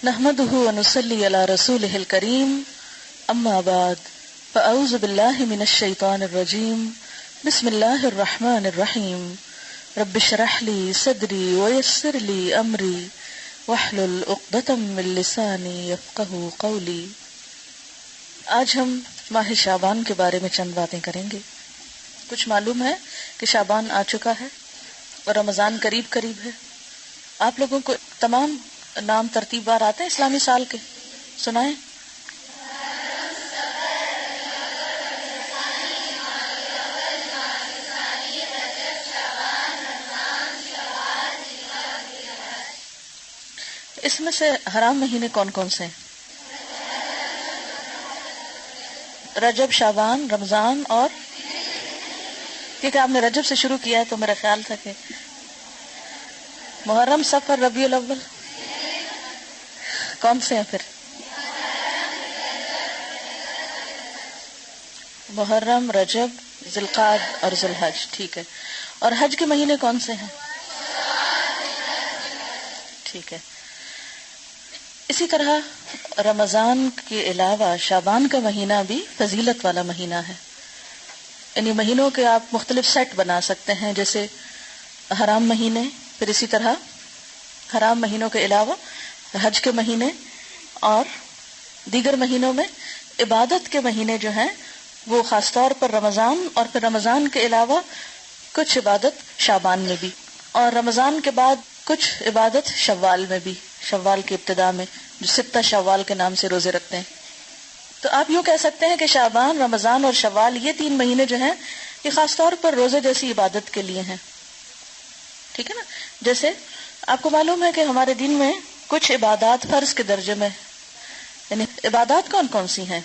نحمده ونصلي على رسوله الكريم اما بعد فاعوذ بالله من الشيطان الرجيم بسم الله الرحمن الرحيم رب اشرح لي صدري ويسر لي امري واحلل عقدة من لساني يفقهوا قولي۔ آج ہم ماہ شعبان کے بارے میں چند باتیں کریں گے۔ کچھ معلوم ہے کہ شعبان آ چکا ہے اور رمضان قریب قریب ہے۔ آپ لوگوں کو تمام نام ترتیب بار آتے ہیں اسلامی سال کے؟ سنائیں۔ اس میں سے حرام مہینے کون کون سے ہیں؟ رجب، شعبان، رمضان اور کیونکہ آپ نے رجب سے شروع کیا ہے تو میرا خیال تھا کہ محرم، صفر، ربیع الاول کون سے ہیں پھر؟ محرم، رجب، ذی القعدہ اور ذی الحج، ٹھیک ہے۔ اور حج کے مہینے کون سے ہیں؟ ٹھیک ہے۔ اسی طرح رمضان کے علاوہ شعبان کا مہینہ بھی فضیلت والا مہینہ ہے۔ انہی مہینوں کے آپ مختلف سیٹ بنا سکتے ہیں، جیسے حرام مہینے، پھر اسی طرح حرام مہینوں کے علاوہ حج کے مہینے، اور دیگر مہینوں میں عبادت کے مہینے جو ہیں وہ خاص طور پر رمضان، اور پھر رمضان کے علاوہ کچھ عبادت شعبان میں بھی، اور رمضان کے بعد کچھ عبادت شوال میں بھی، شوال کی ابتدا میں جو 6 شوال کے نام سے روزے رکھتے ہیں۔ تو آپ یوں کہہ سکتے ہیں کہ شعبان، رمضان اور شوال یہ 3 مہینے جو ہیں یہ خاص طور پر روزے جیسی عبادت کے لیے ہیں، ٹھیک ہے نا۔ جیسے آپ کو معلوم ہے کہ ہمارے دین میں کچھ عبادات فرض کے درجے میں، یعنی عبادات کون کون سی ہیں؟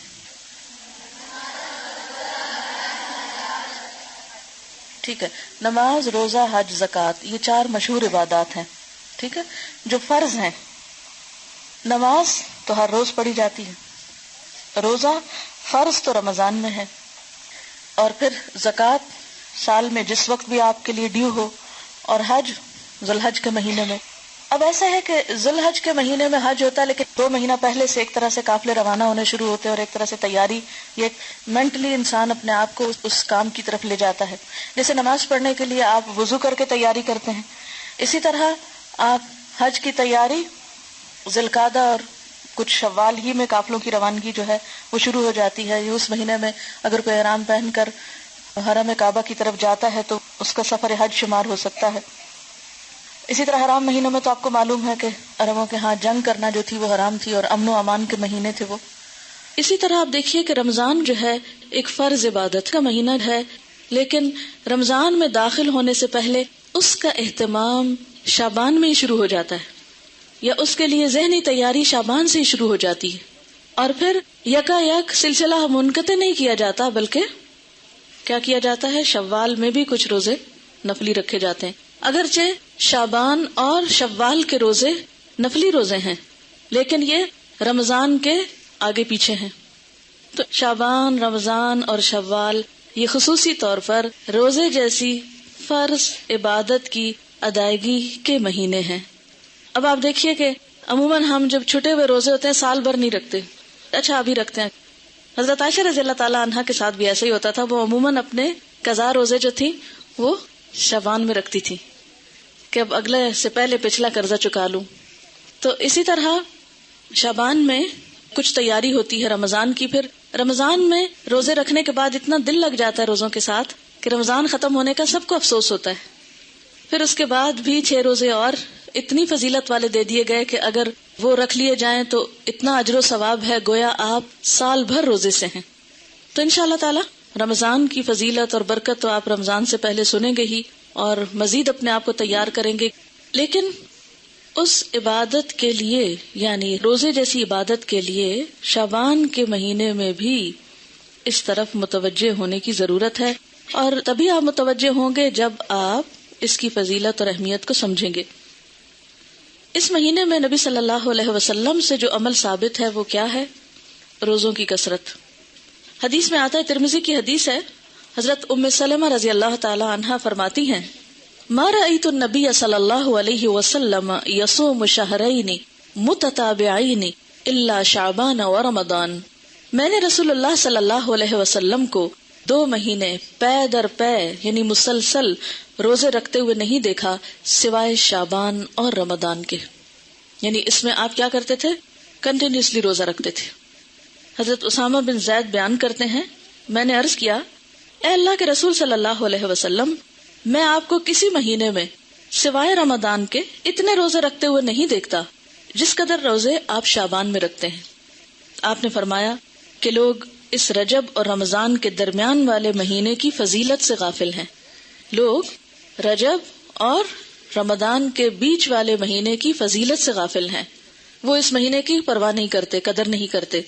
ٹھیک ہے، نماز، روزہ، حج، زکوٰۃ، یہ 4 مشہور عبادات ہیں، ٹھیک ہے، جو فرض ہیں۔ نماز تو ہر روز پڑھی جاتی ہے، روزہ فرض تو رمضان میں ہے، اور پھر زکوٰۃ سال میں جس وقت بھی آپ کے لیے ڈیو ہو، اور حج ذی الحج کے مہینے میں۔ اب ایسا ہے کہ ذی الحج کے مہینے میں حج ہوتا ہے، لیکن 2 مہینہ پہلے سے ایک طرح سے قافلے روانہ ہونے شروع ہوتے ہیں، اور ایک طرح سے تیاری، یہ مینٹلی انسان اپنے آپ کو اس کام کی طرف لے جاتا ہے۔ جیسے نماز پڑھنے کے لیے آپ وضو کر کے تیاری کرتے ہیں، اسی طرح آپ حج کی تیاری ذی القعدہ اور کچھ شوال ہی میں قافلوں کی روانگی جو ہے وہ شروع ہو جاتی ہے۔ یہ اس مہینے میں اگر کوئی احرام پہن کر حرم کعبہ کی طرف جاتا ہے تو اس کا سفر حج شمار ہو سکتا ہے۔ اسی طرح حرام مہینوں میں تو آپ کو معلوم ہے کہ عربوں کے ہاں جنگ کرنا جو تھی وہ حرام تھی، اور امن و امان کے مہینے تھے وہ۔ اسی طرح آپ دیکھیے کہ رمضان جو ہے ایک فرض عبادت کا مہینہ ہے، لیکن رمضان میں داخل ہونے سے پہلے اس کا اہتمام شعبان میں ہی شروع ہو جاتا ہے، یا اس کے لیے ذہنی تیاری شعبان سے ہی شروع ہو جاتی ہے، اور پھر یکا یک سلسلہ منقطع نہیں کیا جاتا، بلکہ کیا کیا جاتا ہے، شوال میں بھی کچھ روزے نفلی رکھے جاتے ہیں۔ اگرچہ شعبان اور شوال کے روزے نفلی روزے ہیں، لیکن یہ رمضان کے آگے پیچھے ہیں۔ تو شعبان، رمضان اور شوال یہ خصوصی طور پر روزے جیسی فرض عبادت کی ادائیگی کے مہینے ہیں۔ اب آپ دیکھیے کہ عموماً ہم جب چھٹے ہوئے روزے ہوتے ہیں سال بھر نہیں رکھتے، اچھا ابھی رکھتے ہیں۔ حضرت عائشہ رضی اللہ تعالیٰ عنہا کے ساتھ بھی ایسا ہی ہوتا تھا، وہ عموماً اپنے قضا روزے جو تھی وہ شعبان میں رکھتی تھی کہ اب اگلے سے پہلے پچھلا قرضہ چکا لوں۔ تو اسی طرح شعبان میں کچھ تیاری ہوتی ہے رمضان کی، پھر رمضان میں روزے رکھنے کے بعد اتنا دل لگ جاتا ہے روزوں کے ساتھ کہ رمضان ختم ہونے کا سب کو افسوس ہوتا ہے۔ پھر اس کے بعد بھی 6 روزے اور اتنی فضیلت والے دے دیے گئے کہ اگر وہ رکھ لیے جائیں تو اتنا اجر و ثواب ہے گویا آپ سال بھر روزے سے ہیں۔ تو انشاءاللہ تعالی رمضان کی فضیلت اور برکت تو آپ رمضان سے پہلے سنیں گے ہی، اور مزید اپنے آپ کو تیار کریں گے، لیکن اس عبادت کے لیے، یعنی روزے جیسی عبادت کے لیے شعبان کے مہینے میں بھی اس طرف متوجہ ہونے کی ضرورت ہے، اور تبھی آپ متوجہ ہوں گے جب آپ اس کی فضیلت اور اہمیت کو سمجھیں گے۔ اس مہینے میں نبی صلی اللہ علیہ وسلم سے جو عمل ثابت ہے وہ کیا ہے؟ روزوں کی کثرت۔ حدیث میں آتا ہے، ترمذی کی حدیث ہے، حضرت ام سلمہ رضی اللہ تعالی عنہا فرماتی ہیں، ما رأیت النبی صلی اللہ علیہ وسلم یصوم شہرین متتابعین الا شعبان و رمضان. میں نے رسول اللہ صلی اللہ علیہ وسلم کو 2 مہینے پے در پے یعنی مسلسل روزے رکھتے ہوئے نہیں دیکھا سوائے شعبان اور رمضان کے. یعنی اس میں آپ کیا کرتے تھے؟ کنٹینیوسلی روزہ رکھتے تھے. حضرت اسامہ بن زید بیان کرتے ہیں میں نے عرض کیا اے اللہ کے رسول صلی اللہ علیہ وسلم میں آپ کو کسی مہینے میں سوائے رمضان کے اتنے روزے رکھتے ہوئے نہیں دیکھتا جس قدر روزے آپ شعبان میں رکھتے ہیں. آپ نے فرمایا کہ لوگ اس رجب اور رمضان کے درمیان والے مہینے کی فضیلت سے غافل ہیں. لوگ رجب اور رمضان کے بیچ والے مہینے کی فضیلت سے غافل ہیں. وہ اس مہینے کی پرواہ نہیں کرتے، قدر نہیں کرتے.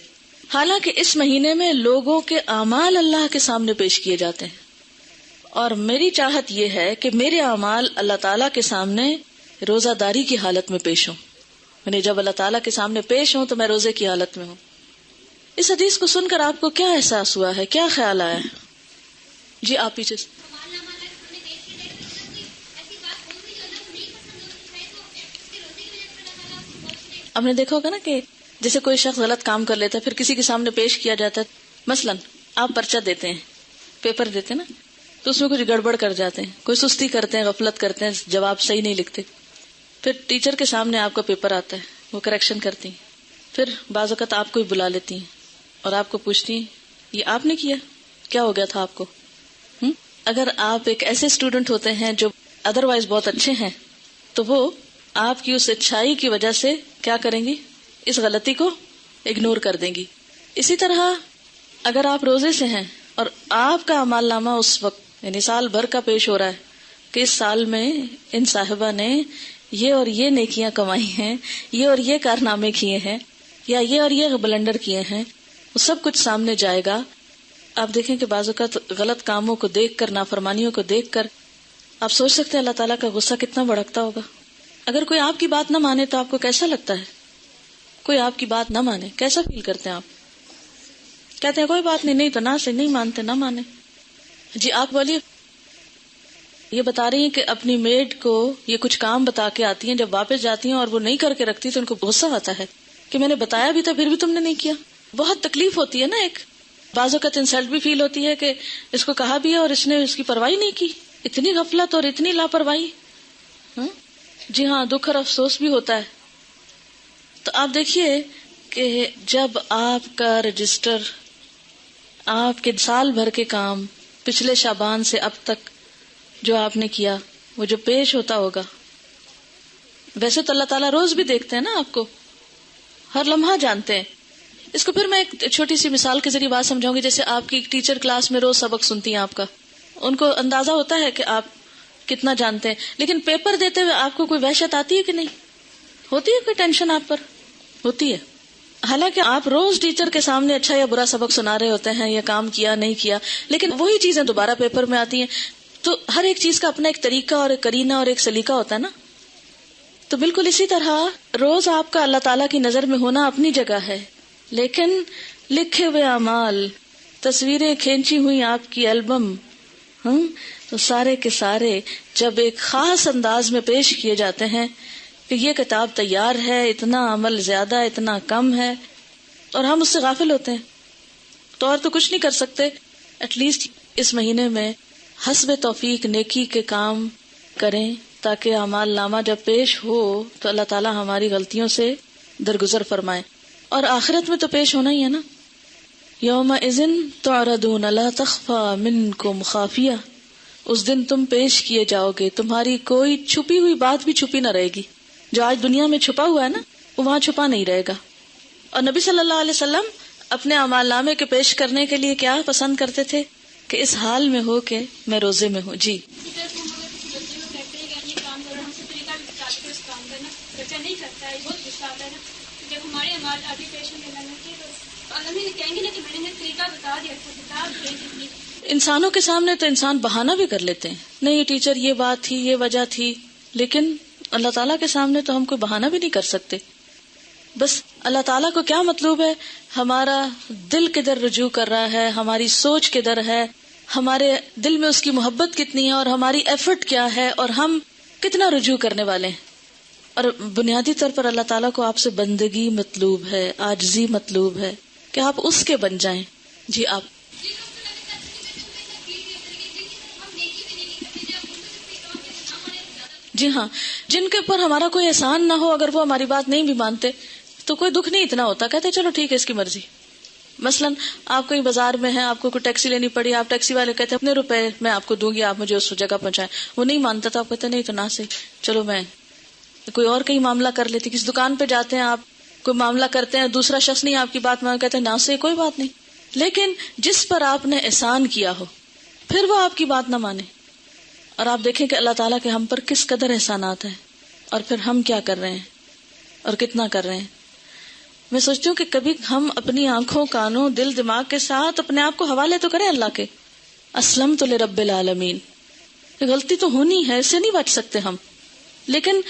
حالانکہ اس مہینے میں لوگوں کے اعمال اللہ کے سامنے پیش کیے جاتے ہیں، اور میری چاہت یہ ہے کہ میرے اعمال اللہ تعالیٰ کے سامنے روزہ داری کی حالت میں پیش ہوں. یعنی جب اللہ تعالیٰ کے سامنے پیش ہوں تو میں روزے کی حالت میں ہوں. اس حدیث کو سن کر آپ کو کیا احساس ہوا ہے، کیا خیال آیا ہے؟ جی آپ پیچھے سے. آپ نے دیکھا ہوگا نا کہ جیسے کوئی شخص غلط کام کر لیتا ہے پھر کسی کے سامنے پیش کیا جاتا ہے. مثلاً آپ پرچہ دیتے ہیں، پیپر دیتے ہیں نا، تو اس میں کچھ گڑبڑ کر جاتے ہیں، کوئی سستی کرتے ہیں، غفلت کرتے ہیں، جواب صحیح نہیں لکھتے. پھر ٹیچر کے سامنے آپ کا پیپر آتا ہے، وہ کریکشن کرتی ہیں. پھر بعض اوقات آپ کو ہی بلا لیتی ہیں اور آپ کو پوچھتی ہیں یہ آپ نے کیا، کیا ہو گیا تھا آپ کو. اگر آپ ایک ایسے اسٹوڈنٹ ہوتے ہیں جو ادروائز بہت اچھے ہیں تو وہ آپ کی اس اچھائی کی وجہ سے کیا کریں گی، اس غلطی کو اگنور کر دیں گی. اسی طرح اگر آپ روزے سے ہیں اور آپ کا اعمال نامہ اس وقت یعنی سال بھر کا پیش ہو رہا ہے کہ اس سال میں ان صاحبہ نے یہ اور یہ نیکیاں کمائی ہیں، یہ اور یہ کارنامے کیے ہیں، یا یہ اور یہ بلنڈر کیے ہیں، وہ سب کچھ سامنے جائے گا. آپ دیکھیں کہ بعض اوقات غلط کاموں کو دیکھ کر، نافرمانیوں کو دیکھ کر آپ سوچ سکتے ہیں اللہ تعالیٰ کا غصہ کتنا بھڑکتا ہوگا. اگر کوئی آپ کی بات نہ مانے تو آپ کو کیسا لگتا ہے؟ کوئی آپ کی بات نہ مانے کیسا فیل کرتے ہیں آپ؟ کہتے ہیں کوئی بات نہیں، نہیں تو نہ سے نہیں مانتے، نہ مانے. جی آپ بولیے. یہ بتا رہی ہیں کہ اپنی میڈ کو یہ کچھ کام بتا کے آتی ہیں، جب واپس جاتی ہیں اور وہ نہیں کر کے رکھتی تو ان کو غصہ آتا ہے کہ میں نے بتایا بھی تھا پھر بھی تم نے نہیں کیا. بہت تکلیف ہوتی ہے نا. ایک بعض اوقات انسلٹ بھی فیل ہوتی ہے کہ اس کو کہا بھی ہے اور اس نے اس کی پرواہی نہیں کی. اتنی غفلت اور اتنی لاپرواہی. جی ہاں، دکھ اور افسوس بھی ہوتا ہے. تو آپ دیکھیے کہ جب آپ کا رجسٹر، آپ کے سال بھر کے کام پچھلے شعبان سے اب تک جو آپ نے کیا وہ جو پیش ہوتا ہوگا، ویسے تو اللہ تعالیٰ روز بھی دیکھتے ہیں نا، آپ کو ہر لمحہ جانتے ہیں. اس کو پھر میں ایک چھوٹی سی مثال کے ذریعے بات سمجھاؤں گی. جیسے آپ کی ٹیچر کلاس میں روز سبق سنتی ہیں، آپ کا ان کو اندازہ ہوتا ہے کہ آپ کتنا جانتے ہیں، لیکن پیپر دیتے ہوئے آپ کو کوئی وحشت آتی ہے کہ نہیں ہوتی ہے؟ کوئی ٹینشن آپ پر ہوتی ہے؟ حالانکہ آپ روز ٹیچر کے سامنے اچھا یا برا سبق سنا رہے ہوتے ہیں، یا کام کیا نہیں کیا، لیکن وہی چیزیں دوبارہ پیپر میں آتی ہیں. تو ہر ایک چیز کا اپنا ایک طریقہ اور ایک کرینہ اور ایک سلیقہ ہوتا ہے نا. تو بالکل اسی طرح روز آپ کا اللہ تعالیٰ کی نظر میں ہونا اپنی جگہ ہے، لیکن لکھے ہوئے اعمال، تصویریں کھینچی ہوئی آپ کی البم، تو سارے کے سارے جب ایک خاص انداز میں پیش کیے جاتے ہیں کہ یہ کتاب تیار ہے، اتنا عمل زیادہ، اتنا کم ہے، اور ہم اس سے غافل ہوتے ہیں تو اور تو کچھ نہیں کر سکتے. ایٹ لیسٹ اس مہینے میں حسب توفیق نیکی کے کام کریں تاکہ اعمال نامہ جب پیش ہو تو اللہ تعالیٰ ہماری غلطیوں سے درگزر فرمائے. اور آخرت میں تو پیش ہونا ہی ہے نا. یومئذ تعرضون لا تخفی منکم خافیہ، اس دن تم پیش کیے جاؤ گے، تمہاری کوئی چھپی ہوئی بات بھی چھپی نہ رہے گی. جو آج دنیا میں چھپا ہوا ہے نا وہ وہاں چھپا نہیں رہے گا. اور نبی صلی اللہ علیہ وسلم اپنے اعمال نامے کے پیش کرنے کے لیے کیا پسند کرتے تھے کہ اس حال میں ہو کہ میں روزے میں ہوں. جی انسانوں کے سامنے تو انسان بہانہ بھی کر لیتے ہیں، نہیں یہ ٹیچر یہ بات تھی، یہ وجہ تھی، لیکن اللہ تعالیٰ کے سامنے تو ہم کوئی بہانہ بھی نہیں کر سکتے. بس اللہ تعالیٰ کو کیا مطلوب ہے، ہمارا دل کدھر رجوع کر رہا ہے، ہماری سوچ کدھر ہے، ہمارے دل میں اس کی محبت کتنی ہے، اور ہماری ایفرٹ کیا ہے، اور ہم کتنا رجوع کرنے والے ہیں. اور بنیادی طور پر اللہ تعالیٰ کو آپ سے بندگی مطلوب ہے، عاجزی مطلوب ہے کہ آپ اس کے بن جائیں. جی آپ. جی ہاں، جن کے اوپر ہمارا کوئی احسان نہ ہو، اگر وہ ہماری بات نہیں بھی مانتے تو کوئی دکھ نہیں اتنا ہوتا، کہتے چلو ٹھیک ہے اس کی مرضی. مثلا آپ کہیں بازار میں ہیں، آپ کو کوئی ٹیکسی لینی پڑی، آپ ٹیکسی والے کہتے ہیں اتنے روپے میں آپ کو دوں گی، آپ مجھے اس جگہ پہنچائیں. وہ نہیں مانتا تو آپ کہتے نہیں تو نہ سے چلو میں کوئی اور کہیں معاملہ کر لیتی. کسی دکان پہ جاتے ہیں، آپ کوئی معاملہ کرتے ہیں، دوسرا شخص نہیں آپ کی بات مان، کہتے ہیں نہ سے کوئی بات نہیں. لیکن جس پر آپ نے احسان کیا ہو پھر وہ آپ کی بات نہ مانے، اور آپ دیکھیں کہ اللہ تعالیٰ کے ہم پر کس قدر احسانات ہیں، اور پھر ہم کیا کر رہے ہیں اور کتنا کر رہے ہیں. میں سوچتی ہوں کہ کبھی ہم اپنی آنکھوں، کانوں، دل، دماغ کے ساتھ اپنے آپ کو حوالے تو کریں اللہ کے. اسلمت لرب العالمین. غلطی تو ہونی ہے، اس سے نہیں بچ سکتے ہم. لیکن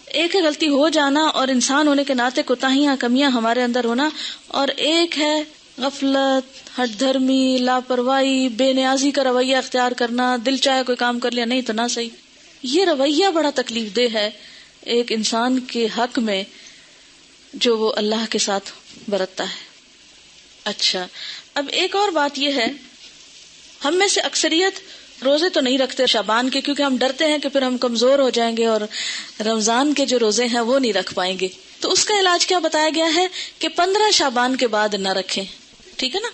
ایک ہے غلطی ہو جانا اور انسان ہونے کے ناطے کوتاہیاں، کمیاں ہمارے اندر ہونا، اور ایک ہے غفلت، ہٹ دھرمی، لاپرواہی، بے نیازی کا رویہ اختیار کرنا، دل چاہے کوئی کام کر لیا نہیں تو نہ صحیح. یہ رویہ بڑا تکلیف دہ ہے ایک انسان کے حق میں جو وہ اللہ کے ساتھ برتتا ہے. اچھا، اب ایک اور بات یہ ہے، ہم میں سے اکثریت روزے تو نہیں رکھتے شعبان کے، کیونکہ ہم ڈرتے ہیں کہ پھر ہم کمزور ہو جائیں گے اور رمضان کے جو روزے ہیں وہ نہیں رکھ پائیں گے. تو اس کا علاج کیا بتایا گیا ہے کہ 15 شعبان کے بعد نہ رکھیں. ٹھیک ہے نا،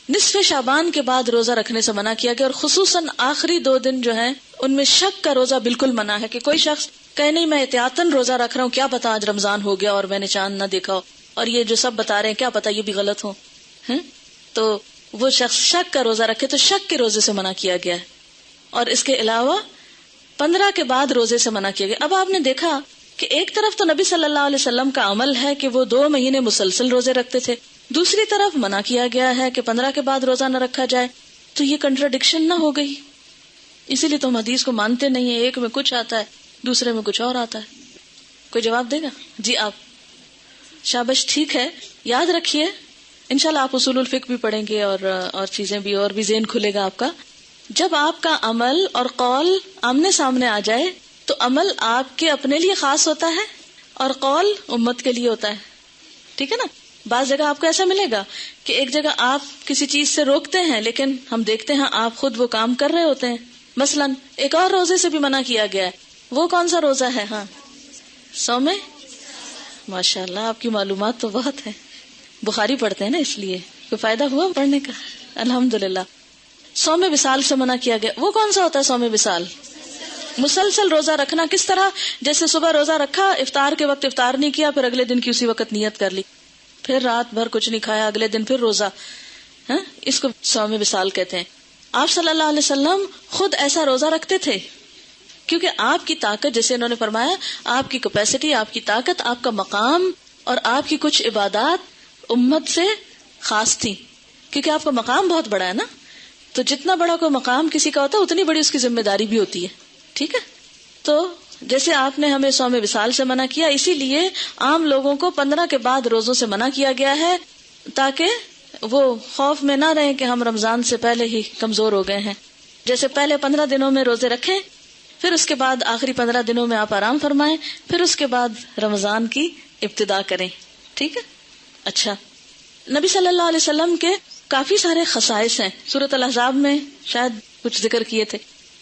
نصف شعبان کے بعد روزہ رکھنے سے منع کیا گیا، اور خصوصاً آخری 2 دن جو ہیں ان میں شک کا روزہ بالکل منع ہے. کہ کوئی شخص کہے نہیں میں احتیاطاً روزہ رکھ رہا ہوں، کیا پتا آج رمضان ہو گیا اور میں نے چاند نہ دیکھا ہو، اور یہ جو سب بتا رہے ہیں کیا پتا یہ بھی غلط ہو. تو وہ شخص شک کا روزہ رکھے تو شک کے روزے سے منع کیا گیا ہے. اور اس کے علاوہ 15 کے بعد روزے سے منع کیا گیا. اب آپ نے دیکھا کہ ایک طرف تو نبی صلی اللہ علیہ وسلم کا عمل ہے کہ وہ 2 مہینے مسلسل روزے رکھتے تھے، دوسری طرف منع کیا گیا ہے کہ 15 کے بعد روزہ نہ رکھا جائے. تو یہ کنٹراڈکشن نہ ہو گئی؟ اسی لیے تو ہم حدیث کو مانتے نہیں ہیں. ایک میں کچھ آتا ہے، دوسرے میں کچھ اور آتا ہے. کوئی جواب دے گا؟ جی آپ. شابش، ٹھیک ہے، یاد رکھیے انشاءاللہ آپ اصول الفقہ بھی پڑھیں گے اور چیزیں بھی، اور بھی ذہن کھلے گا آپ کا. جب آپ کا عمل اور قول آمنے سامنے آ جائے تو عمل آپ کے اپنے لیے خاص ہوتا ہے اور قول امت کے لیے ہوتا ہے. ٹھیک ہے نا؟ بعض جگہ آپ کو ایسا ملے گا کہ ایک جگہ آپ کسی چیز سے روکتے ہیں لیکن ہم دیکھتے ہیں آپ خود وہ کام کر رہے ہوتے ہیں. مثلا ایک اور روزے سے بھی منع کیا گیا ہے. وہ کون سا روزہ ہے؟ ہاں، سومے. ماشاء اللہ آپ کی معلومات تو بہت ہے. بخاری پڑھتے ہیں نا، اس لیے کوئی فائدہ ہوا پڑھنے کا؟ الحمدللہ. سوم وصال سے منع کیا گیا. وہ کون سا ہوتا ہے سوم وصال؟ مسلسل روزہ رکھنا. کس طرح؟ جیسے صبح روزہ رکھا، افطار کے وقت افطار نہیں کیا، پھر اگلے دن کی اسی وقت نیت کر لی، پھر رات بھر کچھ نہیں کھایا، اگلے دن پھر روزہ. اس کو سوم وصال کہتے ہیں. آپ صلی اللہ علیہ وسلم خود ایسا روزہ رکھتے تھے کیونکہ آپ کی طاقت، جیسے انہوں نے فرمایا، آپ کی کیپیسٹی، آپ کی طاقت، آپ کا مقام اور آپ کی کچھ عبادات امت سے خاص تھی. کیونکہ آپ کا مقام بہت بڑا ہے نا، تو جتنا بڑا کوئی مقام کسی کا ہوتا ہے اتنی بڑی اس کی ذمہ داری بھی ہوتی ہے. ٹھیک ہے؟ تو جیسے آپ نے ہمیں سوم وصال سے منع کیا، اسی لیے عام لوگوں کو 15 کے بعد روزوں سے منع کیا گیا ہے، تاکہ وہ خوف میں نہ رہیں کہ ہم رمضان سے پہلے ہی کمزور ہو گئے ہیں. جیسے پہلے 15 دنوں میں روزے رکھیں، پھر اس کے بعد آخری 15 دنوں میں آپ آرام فرمائیں، پھر اس کے بعد رمضان کی ابتدا کریں. ٹھیک ہے؟ اچھا، نبی صلی اللہ علیہ وسلم کے کافی سارے خصائص ہیں. سورۃ الاحزاب میں شاید کچھ ذکر کیے تھے.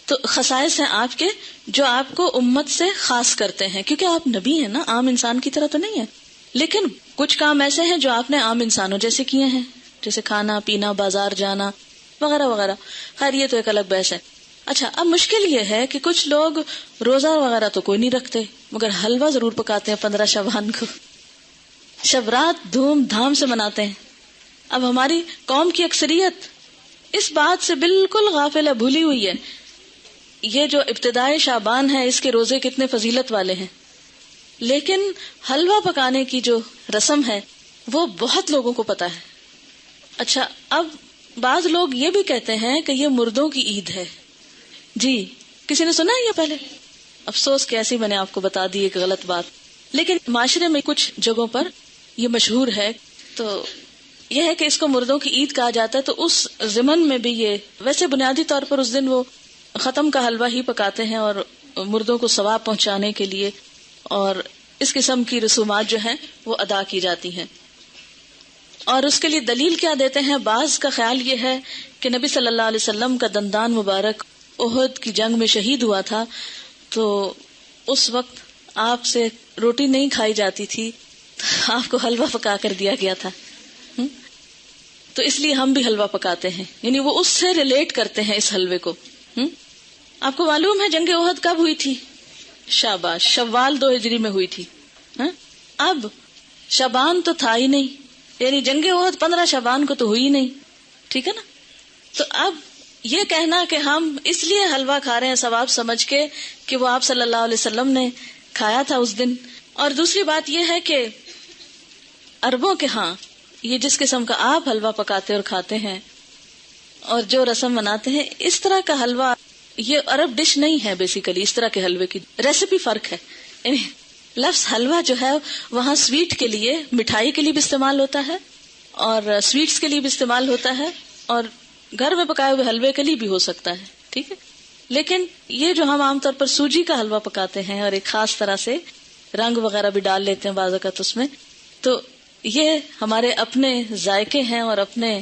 تو خصائص ہیں آپ کے جو آپ کو امت سے خاص کرتے ہیں، کیونکہ آپ نبی ہیں نا، عام انسان کی طرح تو نہیں ہے. لیکن کچھ کام ایسے ہیں جو آپ نے عام انسانوں جیسے کیے ہیں، جیسے کھانا پینا، بازار جانا وغیرہ وغیرہ. خیر یہ تو ایک الگ بحث ہے. اچھا، اب مشکل یہ ہے کہ کچھ لوگ روزہ وغیرہ تو کوئی نہیں رکھتے مگر حلوہ ضرور پکاتے ہیں 15 شعبان کو، شب رات دھوم دھام سے مناتے ہیں. اب ہماری قوم کی اکثریت اس بات سے بالکل غافل ہے، بھولی ہوئی ہے. یہ جو ابتدائے شعبان ہے اس کے روزے کتنے فضیلت والے ہیں، لیکن حلوہ پکانے کی جو رسم ہے وہ بہت لوگوں کو پتا ہے. اچھا، اب بعض لوگ یہ بھی کہتے ہیں کہ یہ مردوں کی عید ہے. جی، کسی نے سنا ہے یہ پہلے؟ افسوس کہ ایسی میں نے آپ کو بتا دی ایک غلط بات. لیکن معاشرے میں کچھ جگہوں پر یہ مشہور ہے. تو یہ ہے کہ اس کو مردوں کی عید کہا جاتا ہے. تو اس ضمن میں بھی یہ، ویسے بنیادی طور پر اس دن وہ ختم کا حلوہ ہی پکاتے ہیں اور مردوں کو ثواب پہنچانے کے لیے اور اس قسم کی رسومات جو ہیں وہ ادا کی جاتی ہیں. اور اس کے لیے دلیل کیا دیتے ہیں؟ بعض کا خیال یہ ہے کہ نبی صلی اللہ علیہ وسلم کا دندان مبارک احد کی جنگ میں شہید ہوا تھا، تو اس وقت آپ سے روٹی نہیں کھائی جاتی تھی، آپ کو حلوہ پکا کر دیا گیا تھا. تو اس لیے ہم بھی حلوہ پکاتے ہیں، یعنی وہ اس سے ریلیٹ کرتے ہیں اس حلوے کو. آپ کو معلوم ہے جنگ احد کب ہوئی تھی؟ شاباش، شوال 2 ہجری میں ہوئی تھی. اب شعبان تو تھا ہی نہیں، یعنی جنگ احد 15 شعبان کو تو ہوئی نہیں. ٹھیک ہے نا؟ تو اب یہ کہنا کہ ہم اس لیے حلوہ کھا رہے ہیں ثواب سمجھ کے کہ وہ آپ صلی اللہ علیہ وسلم نے کھایا تھا اس دن. اور دوسری بات یہ ہے کہ عربوں کے ہاں یہ جس قسم کا آپ حلوہ پکاتے اور کھاتے ہیں اور جو رسم مناتے ہیں، اس طرح کا حلوہ یہ عرب ڈش نہیں ہے. بیسیکلی اس طرح کے حلوے کی ریسیپی فرق ہے. یعنی لفظ حلوہ جو ہے وہاں سویٹ کے لیے، مٹھائی کے لیے بھی استعمال ہوتا ہے اور سویٹس کے لیے بھی استعمال ہوتا ہے اور گھر میں پکائے ہوئے حلوے کے لیے بھی ہو سکتا ہے. ٹھیک ہے، لیکن یہ جو ہم عام طور پر سوجی کا حلوہ پکاتے ہیں اور ایک خاص طرح سے رنگ وغیرہ بھی ڈال لیتے ہیں بعض اوقات اس میں، تو یہ ہمارے اپنے ذائقے ہیں اور اپنے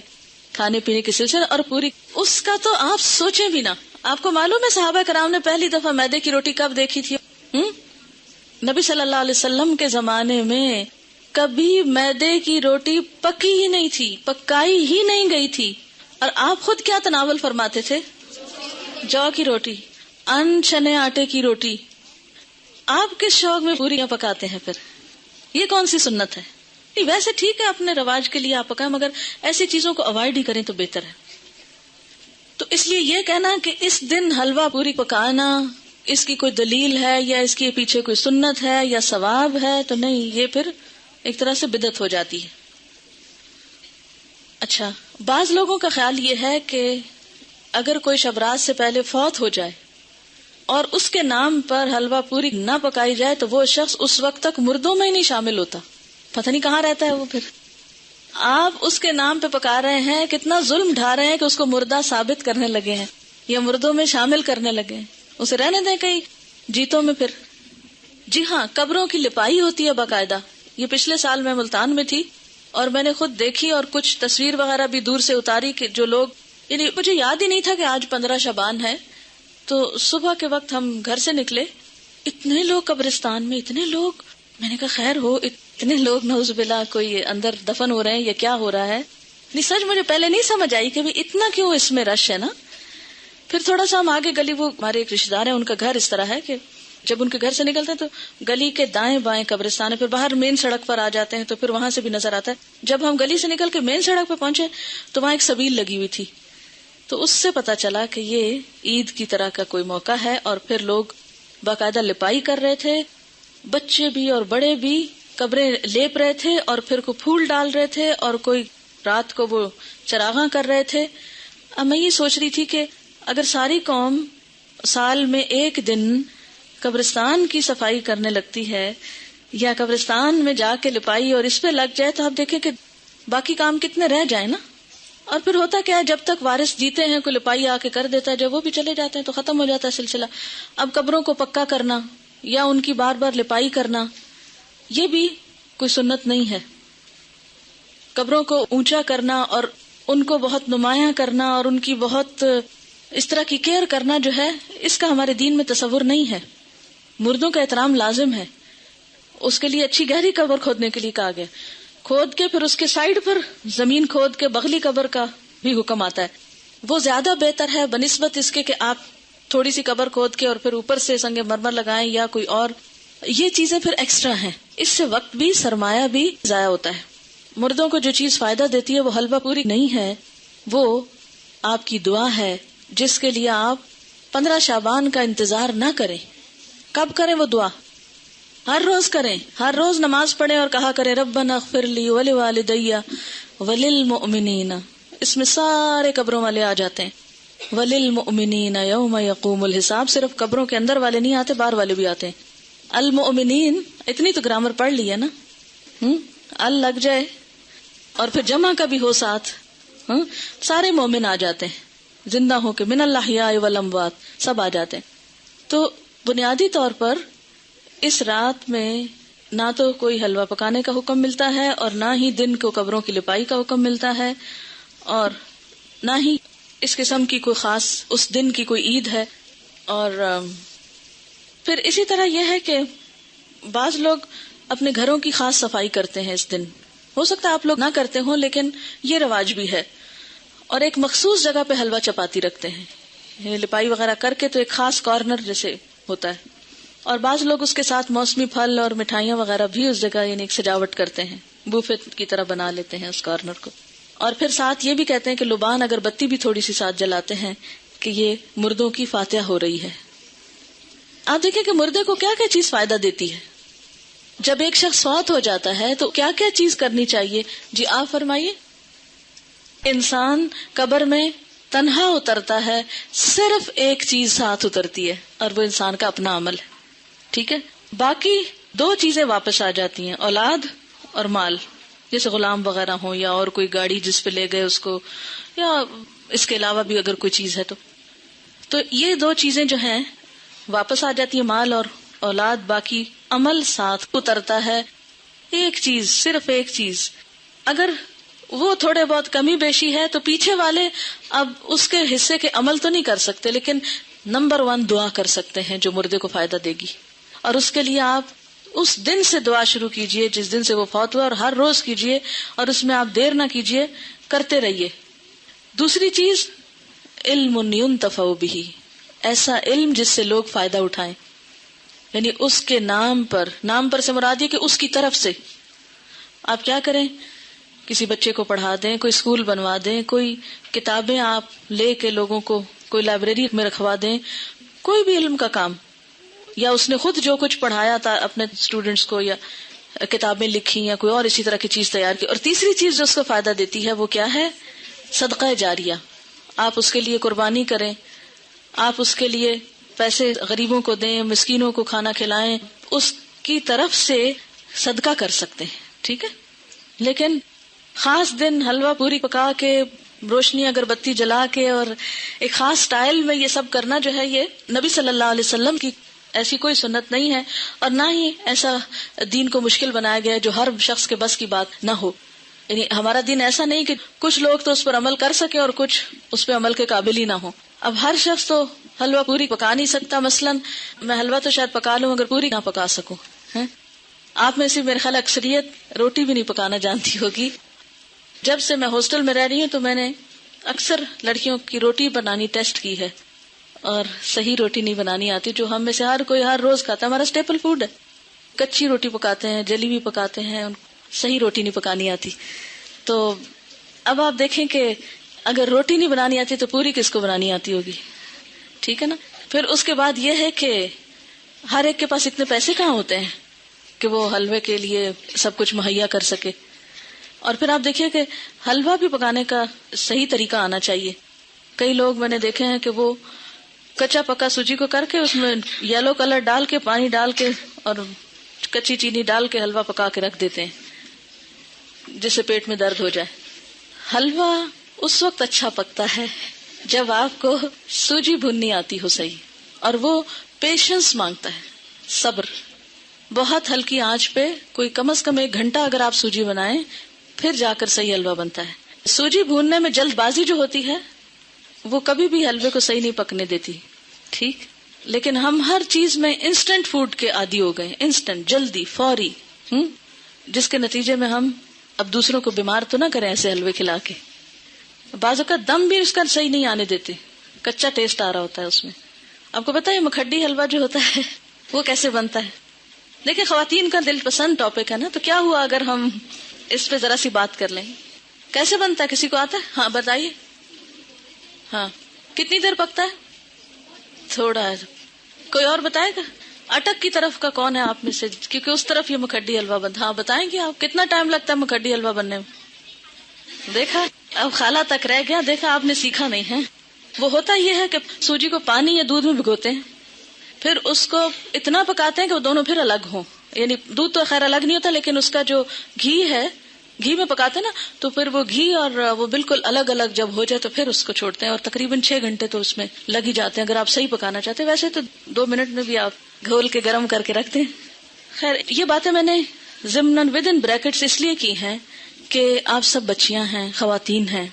کھانے پینے کے سلسلے. اور پوری اس کا تو آپ سوچیں بھی نہ. آپ کو معلوم ہے صحابہ کرام نے پہلی دفعہ میدے کی روٹی کب دیکھی تھی؟ نبی صلی اللہ علیہ وسلم کے زمانے میں کبھی میدے کی روٹی پکی ہی نہیں تھی، پکائی ہی نہیں گئی تھی. اور آپ خود کیا تناول فرماتے تھے؟ جو کی روٹی، ان چنے آٹے کی روٹی. آپ کس شوق میں پوریاں پکاتے ہیں پھر؟ یہ کون سی سنت ہے؟ ویسے ٹھیک ہے اپنے رواج کے لیے آپ پکائیں، مگر ایسی چیزوں کو اوائڈ ہی کریں تو بہتر ہے. تو اس لیے یہ کہنا کہ اس دن حلوہ پوری پکانا اس کی کوئی دلیل ہے یا اس کے پیچھے کوئی سنت ہے یا ثواب ہے، تو نہیں، یہ پھر ایک طرح سے بدعت ہو جاتی ہے. اچھا، بعض لوگوں کا خیال یہ ہے کہ اگر کوئی شب رات سے پہلے فوت ہو جائے اور اس کے نام پر حلوہ پوری نہ پکائی جائے تو وہ شخص اس وقت تک مردوں میں ہی نہیں شامل ہوتا. پتہ نہیں کہاں رہتا ہے وہ. پھر آپ اس کے نام پہ پکا رہے ہیں، کتنا ظلم ڈھا رہے ہیں کہ اس کو مردہ ثابت کرنے لگے ہیں یا مردوں میں شامل کرنے لگے ہیں. اسے رہنے دیں کہیں جیتوں میں. پھر جی ہاں، قبروں کی لپائی ہوتی ہے باقاعدہ. یہ پچھلے سال میں ملتان میں تھی اور میں نے خود دیکھی اور کچھ تصویر وغیرہ بھی دور سے اتاری کہ جو لوگ، یعنی مجھے یاد ہی نہیں تھا کہ آج 15 شعبان ہے. تو صبح کے وقت ہم گھر سے نکلے، اتنے لوگ قبرستان میں، اتنے لوگ. میں نے کہا خیر ہو، اتنے لوگ نعوذ باللہ کوئی اندر دفن ہو رہے ہیں یا کیا ہو رہا ہے. نہیں، سچ مجھے پہلے نہیں سمجھ آئی کہ اتنا کیوں اس میں رش ہے نا. پھر تھوڑا سا ہم آگے گلی، وہ ہمارے ایک رشتے دار ہیں، ان کا گھر اس طرح ہے کہ جب ان کے گھر سے نکلتے ہیں تو گلی کے دائیں بائیں قبرستان ہے، پھر باہر مین سڑک پر آ جاتے ہیں تو پھر وہاں سے بھی نظر آتا ہے. جب ہم گلی سے نکل کے مین سڑک پہ پہنچے تو وہاں ایک سبیل لگی ہوئی تھی، تو اس سے پتا چلا کہ یہ عید کی طرح کا کوئی موقع ہے. اور پھر لوگ باقاعدہ لپائی کر رہے تھے، بچے بھی اور بڑے بھی قبریں لیپ رہے تھے اور پھر کو پھول ڈال رہے تھے اور کوئی رات کو وہ چراغاں کر رہے تھے. اب میں یہ سوچ رہی تھی کہ اگر ساری قوم سال میں ایک دن قبرستان کی صفائی کرنے لگتی ہے یا قبرستان میں جا کے لپائی اور اس پہ لگ جائے تو آپ دیکھیں کہ باقی کام کتنے رہ جائیں نا. اور پھر ہوتا کیا ہے، جب تک وارث جیتے ہیں کوئی لپائی آ کے کر دیتا ہے، جب وہ بھی چلے جاتے ہیں تو ختم ہو جاتا ہے سلسلہ. اب قبروں کو پکا کرنا یا ان کی بار بار لپائی کرنا یہ بھی کوئی سنت نہیں ہے. قبروں کو اونچا کرنا اور ان کو بہت نمایاں کرنا اور ان کی بہت اس طرح کی کیئر کرنا جو ہے، اس کا ہمارے دین میں تصور نہیں ہے. مردوں کا احترام لازم ہے، اس کے لیے اچھی گہری قبر کھودنے کے لیے کہا گیا، کھود کے پھر اس کے سائڈ پر زمین کھود کے بغلی قبر کا بھی حکم آتا ہے. وہ زیادہ بہتر ہے بنسبت اس کے کہ آپ تھوڑی سی قبر کھود کے اور پھر اوپر سے سنگ مرمر لگائیں یا کوئی اور. یہ چیزیں پھر ایکسٹرا ہیں، اس سے وقت بھی سرمایہ بھی ضائع ہوتا ہے. مردوں کو جو چیز فائدہ دیتی ہے وہ حلوہ پوری نہیں ہے، وہ آپ کی دعا ہے جس کے لیے آپ 15 شعبان کا انتظار نہ کریں. کب کریں وہ دعا؟ ہر روز کریں، ہر روز نماز پڑھیں اور کہا کریں ربنا اغفر لی ولوالدی وللمؤمنین. اس میں سارے قبروں والے آ جاتے ہیں. وللمؤمنین یوم یقوم الحساب. صرف قبروں کے اندر والے نہیں آتے، باہر والے بھی آتے ہیں. المؤمنین، اتنی تو گرامر پڑھ لی ہے نا. ال لگ جائے اور پھر جمع کا بھی ہو ساتھ، سارے مومن آ جاتے ہیں، زندہ ہو کے، من الاحیاء والاموات سب آ جاتے ہیں. تو بنیادی طور پر اس رات میں نہ تو کوئی حلوہ پکانے کا حکم ملتا ہے اور نہ ہی دن کو قبروں کی لپائی کا حکم ملتا ہے اور نہ ہی اس قسم کی کوئی خاص اس دن کی کوئی عید ہے. اور پھر اسی طرح یہ ہے کہ بعض لوگ اپنے گھروں کی خاص صفائی کرتے ہیں اس دن. ہو سکتا ہے آپ لوگ نہ کرتے ہوں لیکن یہ رواج بھی ہے. اور ایک مخصوص جگہ پہ حلوہ چپاتی رکھتے ہیں, لپائی وغیرہ کر کے, تو ایک خاص کارنر جیسے ہوتا ہے. اور بعض لوگ اس کے ساتھ موسمی پھل اور مٹھائیاں وغیرہ بھی اس جگہ یعنی ایک سجاوٹ کرتے ہیں, بوفے کی طرح بنا لیتے ہیں اس کارنر کو. اور پھر ساتھ یہ بھی کہتے ہیں کہ لبان اگر بتی بھی تھوڑی سی ساتھ جلاتے ہیں کہ یہ مردوں کی فاتحہ ہو رہی ہے. آپ دیکھیں کہ مردے کو کیا کیا چیز فائدہ دیتی ہے. جب ایک شخص فوت ہو جاتا ہے تو کیا کیا چیز کرنی چاہیے؟ جی آپ فرمائیے. انسان قبر میں تنہا اترتا ہے, صرف ایک چیز ساتھ اترتی ہے اور وہ انسان کا اپنا عمل ہے. ٹھیک ہے, باقی دو چیزیں واپس آ جاتی ہیں, اولاد اور مال, جیسے غلام وغیرہ ہوں یا اور کوئی گاڑی جس پہ لے گئے اس کو, یا اس کے علاوہ بھی اگر کوئی چیز ہے تو یہ دو چیزیں جو ہیں واپس آ جاتی ہیں, مال اور اولاد. باقی عمل ساتھ اترتا ہے. ایک چیز, صرف ایک چیز, اگر وہ تھوڑے بہت کمی بیشی ہے تو پیچھے والے اب اس کے حصے کے عمل تو نہیں کر سکتے, لیکن نمبر 1 دعا کر سکتے ہیں جو مردے کو فائدہ دے گی. اور اس کے لیے آپ اس دن سے دعا شروع کیجئے جس دن سے وہ فوت ہوا, اور ہر روز کیجئے, اور اس میں آپ دیر نہ کیجئے, کرتے رہیے. دوسری چیز, علم ينتفع به, ایسا علم جس سے لوگ فائدہ اٹھائیں, یعنی اس کے نام پر سے مراد یہ کہ اس کی طرف سے. آپ کیا کریں, کسی بچے کو پڑھا دیں, کوئی اسکول بنوا دیں, کوئی کتابیں آپ لے کے لوگوں کو کوئی لائبریری میں رکھوا دیں, کوئی بھی علم کا کام, یا اس نے خود جو کچھ پڑھایا تھا اپنے اسٹوڈینٹس کو, یا کتابیں لکھی, یا کوئی اور اسی طرح کی چیز تیار کی. اور تیسری چیز جو اس کو فائدہ دیتی ہے وہ کیا ہے؟ صدقہ جاریہ. آپ اس کے لیے قربانی کریں, آپ اس کے لیے پیسے غریبوں کو دیں, مسکینوں کو کھانا کھلائیں, اس کی طرف سے صدقہ کر سکتے ہیں. ٹھیک ہے, لیکن خاص دن حلوہ پوری پکا کے, روشنی اگربتی جلا کے اور ایک خاص سٹائل میں یہ سب کرنا جو ہے, یہ نبی صلی اللہ علیہ وسلم کی ایسی کوئی سنت نہیں ہے, اور نہ ہی ایسا دین کو مشکل بنایا گیا ہے جو ہر شخص کے بس کی بات نہ ہو. یعنی ہمارا دین ایسا نہیں کہ کچھ لوگ تو اس پر عمل کر سکے اور کچھ اس پہ عمل کے قابل ہی نہ ہو. اب ہر شخص تو حلوہ پوری پکا نہیں سکتا. مثلا میں حلوہ تو شاید پکا لوں, اگر پوری نہ پکا سکوں. آپ میں سے میرے خیال اکثریت روٹی بھی نہیں پکانا جانتی ہوگی. جب سے میں ہاسٹل میں رہ رہی ہوں تو میں نے اکثر لڑکیوں کی روٹی بنانی ٹیسٹ کی ہے, اور صحیح روٹی نہیں بنانی آتی, جو ہم میں سے ہر کوئی ہر روز کھاتا ہے. ہمارا اسٹیپل فوڈ ہے. کچی روٹی پکاتے ہیں, جلی بھی پکاتے ہیں, صحیح روٹی نہیں پکانی آتی. تو اب آپ دیکھیں کہ اگر روٹی نہیں بنانی آتی تو پوری کس کو بنانی آتی ہوگی. ٹھیک ہے نا. پھر اس کے بعد یہ ہے کہ ہر ایک کے پاس اتنے پیسے کہاں ہوتے ہیں کہ وہ حلوے کے لیے سب کچھ مہیا کر سکے. اور پھر آپ دیکھیے کہ حلوہ بھی پکانے کا صحیح طریقہ آنا چاہیے. کئی لوگ میں نے دیکھے ہیں کہ وہ کچا پکا سوجی کو کر کے اس میں یلو کلر ڈال کے, پانی ڈال کے اور کچی چینی ڈال کے حلوہ پکا کے رکھ دیتے ہیں جس سے پیٹ میں درد ہو جائے. حلوہ اس وقت اچھا پکتا ہے جب آپ کو سوجی بھوننی آتی ہو صحیح, اور وہ پیشنس مانگتا ہے, صبر. بہت ہلکی آنچ پہ کوئی کم از کم 1 گھنٹہ اگر آپ سوجی بنائیں پھر جا کر صحیح حلوہ بنتا ہے. سوجی بھوننے میں جلد بازی جو ہوتی ہے وہ کبھی بھی حلوے کو صحیح نہیں پکنے دیتی. ٹھیک, لیکن ہم ہر چیز میں انسٹنٹ فوڈ کے عادی ہو گئے, انسٹنٹ, جلدی, فوری, جس کے نتیجے میں ہم اب دوسروں کو بیمار تو نہ کریں ایسے حلوے کھلا کے. بعض اوقات دم بھی اس کا صحیح نہیں آنے دیتے, کچا ٹیسٹ آ رہا ہوتا ہے اس میں. آپ کو پتا ہے مکھڈی حلوہ جو ہوتا ہے وہ کیسے بنتا ہے؟ دیکھیں, خواتین کا دل پسند ٹاپک ہے نا, تو کیا ہوا اگر ہم اس پہ ذرا سی بات کر لیں. کیسے بنتا ہے, کسی کو آتا ہے؟ ہاں بتائیے. ہاں, کتنی دیر پکتا ہے؟ تھوڑا ہے. کوئی اور بتائے گا؟ اٹک کی طرف کا کون ہے آپ میں سے, کیونکہ اس طرف یہ مکھڈی حلوہ بنتا. ہاں بتائیں گے آپ, کتنا ٹائم لگتا ہے مکھڈی حلوہ بننے میں؟ دیکھا, اب خالہ تک رہ گیا. دیکھا, آپ نے سیکھا نہیں ہے. وہ ہوتا یہ ہے کہ سوجی کو پانی یا دودھ میں بھگوتے ہیں, پھر اس کو اتنا پکاتے ہیں کہ وہ دونوں پھر الگ ہوں. یعنی دودھ تو خیر الگ نہیں ہوتا, لیکن اس کا جو گھی ہے, گھی میں پکاتے نا, تو پھر وہ گھی اور وہ بالکل الگ الگ جب ہو جائے تو پھر اس کو چھوڑتے ہیں, اور تقریباً 6 گھنٹے تو اس میں لگ ہی جاتے ہیں اگر آپ صحیح پکانا چاہتے ہیں. ویسے تو 2 منٹ میں بھی آپ گھول کے گرم کر کے رکھتے ہیں, خیر یہ باتیں میں نے ضمناً ود ان بریکٹس اس لیے کی ہیں کہ آپ سب بچیاں ہیں، خواتین ہیں،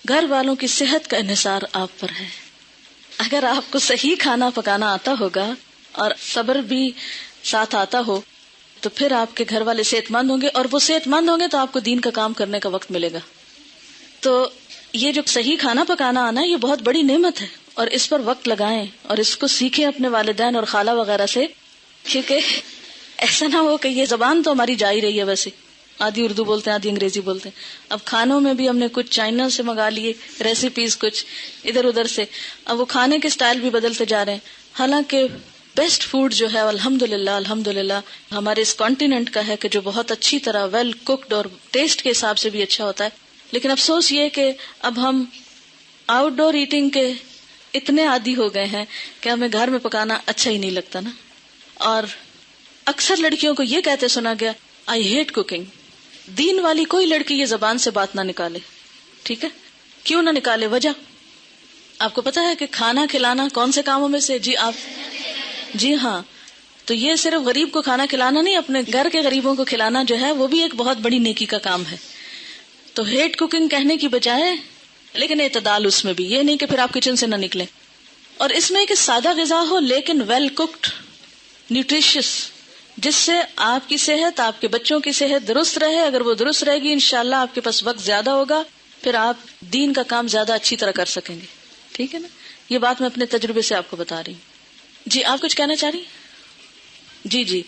گھر والوں کی صحت کا انحصار آپ پر ہے. اگر آپ کو صحیح کھانا پکانا آتا ہوگا اور صبر بھی ساتھ آتا ہو تو پھر آپ کے گھر والے صحت مند ہوں گے، اور وہ صحت مند ہوں گے تو آپ کو دین کا کام کرنے کا وقت ملے گا. تو یہ جو صحیح کھانا پکانا آنا یہ بہت بڑی نعمت ہے، اور اس پر وقت لگائیں اور اس کو سیکھیں اپنے والدین اور خالہ وغیرہ سے، کیونکہ ایسا نہ ہو کہ یہ زبان تو ہماری جا ہی رہی ہے، ویسے آدھی اردو بولتے ہیں آدھی انگریزی بولتے ہیں. اب کھانوں میں بھی ہم نے کچھ چائنا سے منگا لیے ریسیپیز، کچھ ادھر ادھر سے، اب وہ کھانے کے سٹائل بھی بدلتے جا رہے ہیں. حالانکہ بیسٹ فوڈ جو ہے الحمدللہ ہمارے اس کانٹیننٹ کا ہے کہ جو بہت اچھی طرح ویل کوکڈ اور ٹیسٹ کے حساب سے بھی اچھا ہوتا ہے. لیکن افسوس یہ کہ اب ہم آؤٹ ڈور ایٹنگ کے اتنے عادی ہو گئے ہیں کہ ہمیں گھر میں پکانا اچھا ہی نہیں لگتا نا. اور اکثر لڑکیوں کو یہ کہتے سنا گیا آئی ہیٹ کوکنگ. دین والی کوئی لڑکی یہ زبان سے بات نہ نکالے، ٹھیک ہے؟ کیوں نہ نکالے؟ وجہ آپ کو پتا ہے کہ کھانا کھلانا کون سے کاموں میں سے؟ جی ہاں، تو یہ صرف غریب کو کھانا کھلانا نہیں، اپنے گھر کے غریبوں کو کھلانا جو ہے وہ بھی ایک بہت بڑی نیکی کا کام ہے. تو ہیٹ کوکنگ کہنے کی بجائے، لیکن اعتدال اس میں بھی، یہ نہیں کہ پھر آپ کچن سے نہ نکلیں. اور اس میں کہ سادہ غذا ہو لیکن ویل کوکڈ، نیوٹریشس، جس سے آپ کی صحت، آپ کے بچوں کی صحت درست رہے. اگر وہ درست رہے گی انشاءاللہ آپ کے پاس وقت زیادہ ہوگا، پھر آپ دین کا کام زیادہ اچھی طرح کر سکیں گے. ٹھیک ہے نا؟ یہ بات میں اپنے تجربے سے آپ کو بتا رہی ہوں. جی آپ کچھ کہنا چاہ رہی؟ جی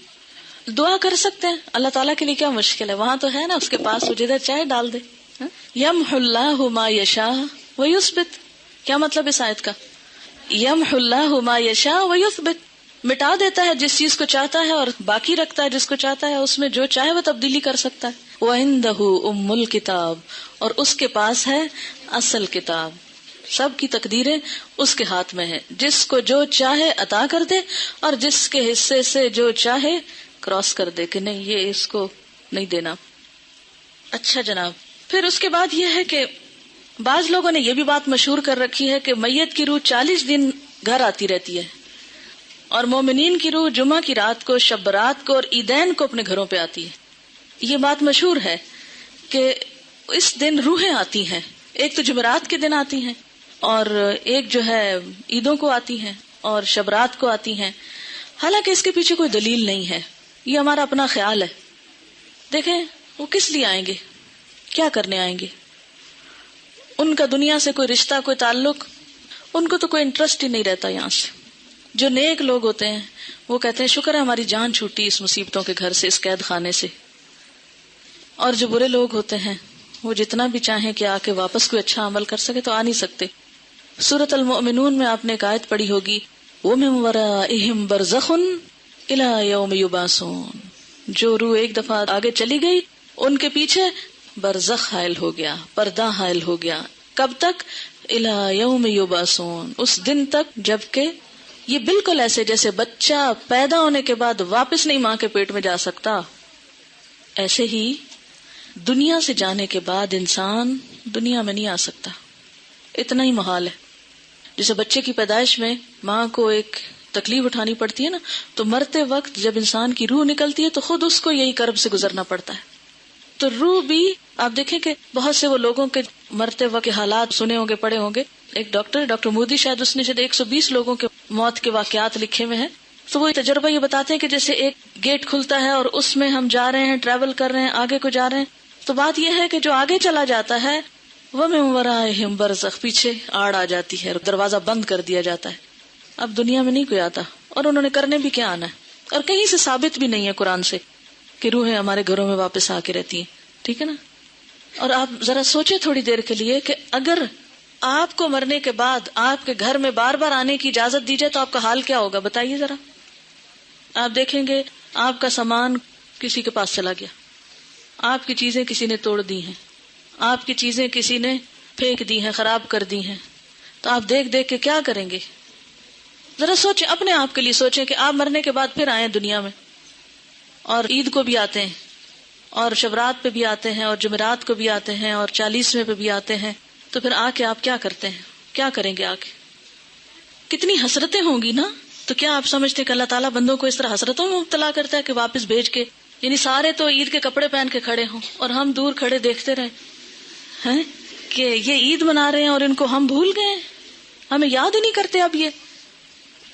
دعا کر سکتے ہیں. اللہ تعالیٰ کے لیے کیا مشکل ہے؟ وہاں تو ہے نا اس کے پاس، وہ جدھر چاہے ڈال دے. یمحو اللہ ما یشاء ویثبت. کیا مطلب اس آیت کا؟ یمحو اللہ ما یشاء ویثبت، مٹا دیتا ہے جس چیز کو چاہتا ہے اور باقی رکھتا ہے جس کو چاہتا ہے. اس میں جو چاہے وہ تبدیلی کر سکتا ہے. وَعِندَهُ أُمُّ الْكِتَابِ، اور اس کے پاس ہے اصل کتاب. سب کی تقدیریں اس کے ہاتھ میں ہیں. جس کو جو چاہے عطا کر دے اور جس کے حصے سے جو چاہے کراس کر دے کہ نہیں یہ اس کو نہیں دینا. اچھا جناب، پھر اس کے بعد یہ ہے کہ بعض لوگوں نے یہ بھی بات مشہور کر رکھی ہے کہ میت کی روح 40 دن گھر آتی رہتی ہے، اور مومنین کی روح جمعہ کی رات کو، شب برات کو اور عیدین کو اپنے گھروں پہ آتی ہے. یہ بات مشہور ہے کہ اس دن روحیں آتی ہیں. ایک تو جمعرات کے دن آتی ہیں، اور ایک جو ہے عیدوں کو آتی ہیں اور شبرات کو آتی ہیں. حالانکہ اس کے پیچھے کوئی دلیل نہیں ہے، یہ ہمارا اپنا خیال ہے. دیکھیں وہ کس لیے آئیں گے، کیا کرنے آئیں گے؟ ان کا دنیا سے کوئی رشتہ، کوئی تعلق، ان کو تو کوئی انٹرسٹ ہی نہیں رہتا یہاں سے. جو نیک لوگ ہوتے ہیں وہ کہتے ہیں شکر ہے ہماری جان چھوٹی اس مصیبتوں کے گھر سے، اس قید خانے سے. اور جو برے لوگ ہوتے ہیں وہ جتنا بھی چاہیں کہ آ کے واپس کوئی اچھا عمل کر سکے تو آ نہیں سکتے. سورۃ المؤمنون میں آپ نے ایک آیت پڑھی ہوگی، وَمِن وَرَائِهِمْ بَرْزَخٌ إِلَى يَوْمِ يُبْعَثُونَ. جو روح ایک دفعہ آگے چلی گئی ان کے پیچھے برزخ حائل ہو گیا، پردہ حائل ہو گیا. کب تک؟ إِلَى يَوْمِ يُبْعَثُونَ، اس دن تک جبکہ یہ بالکل ایسے جیسے بچہ پیدا ہونے کے بعد واپس نہیں ماں کے پیٹ میں جا سکتا، ایسے ہی دنیا سے جانے کے بعد انسان دنیا میں نہیں آ سکتا. اتنا ہی محال ہے. جیسے بچے کی پیدائش میں ماں کو ایک تکلیف اٹھانی پڑتی ہے نا، تو مرتے وقت جب انسان کی روح نکلتی ہے تو خود اس کو یہی کرب سے گزرنا پڑتا ہے. تو روح بھی آپ دیکھیں کہ بہت سے وہ لوگوں کے مرتے وقت کے حالات سنے ہوں گے، پڑھے ہوں گے. ایک ڈاکٹر مودی شاید اس نے 120 لوگوں کے موت کے واقعات لکھے ہوئے ہیں. تو وہ تجربہ یہ بتاتے ہیں کہ جیسے ایک گیٹ کھلتا ہے اور اس میں ہم جا رہے ہیں، ٹریول کر رہے ہیں، آگے کو جا رہے ہیں. تو بات یہ ہے کہ جو آگے چلا جاتا ہے وَمِن وَرَائِهِمْ بَرْزَخ، پیچھے آڑ آ جاتی ہے، دروازہ بند کر دیا جاتا ہے. اب دنیا میں نہیں کوئی آتا، اور انہوں نے کرنے بھی کیا آنا ہے. اور کہیں سے ثابت بھی نہیں ہے قرآن سے کہ روحیں ہمارے گھروں میں واپس آ کے رہتی ہیں. ٹھیک ہے نا؟ اور آپ ذرا سوچیں تھوڑی دیر کے لیے کہ اگر آپ کو مرنے کے بعد آپ کے گھر میں بار بار آنے کی اجازت دی جائے تو آپ کا حال کیا ہوگا؟ بتائیے ذرا. آپ دیکھیں گے آپ کا سامان کسی کے پاس چلا گیا، آپ کی چیزیں کسی نے توڑ دی ہیں، آپ کی چیزیں کسی نے پھینک دی ہیں، خراب کر دی ہیں. تو آپ دیکھ دیکھ کے کیا کریں گے؟ ذرا سوچیں، اپنے آپ کے لیے سوچیں کہ آپ مرنے کے بعد پھر آئیں دنیا میں، اور عید کو بھی آتے ہیں، اور شبرات پہ بھی آتے ہیں، اور جمعرات کو بھی آتے ہیں، اور 40ویں پہ بھی آتے ہیں. تو پھر آ کے آپ کیا کرتے ہیں؟ کیا کریں گے آ کے؟ کتنی حسرتیں ہوں گی نا. تو کیا آپ سمجھتے کہ اللہ تعالیٰ بندوں کو اس طرح حسرتوں میں مبتلا کرتا ہے کہ واپس بھیج کے، یعنی سارے تو عید کے کپڑے پہن کے کھڑے ہوں اور ہم دور کھڑے دیکھتے رہے ہیں کہ یہ عید منا رہے ہیں اور ان کو ہم بھول گئے، ہمیں یاد ہی نہیں کرتے اب یہ.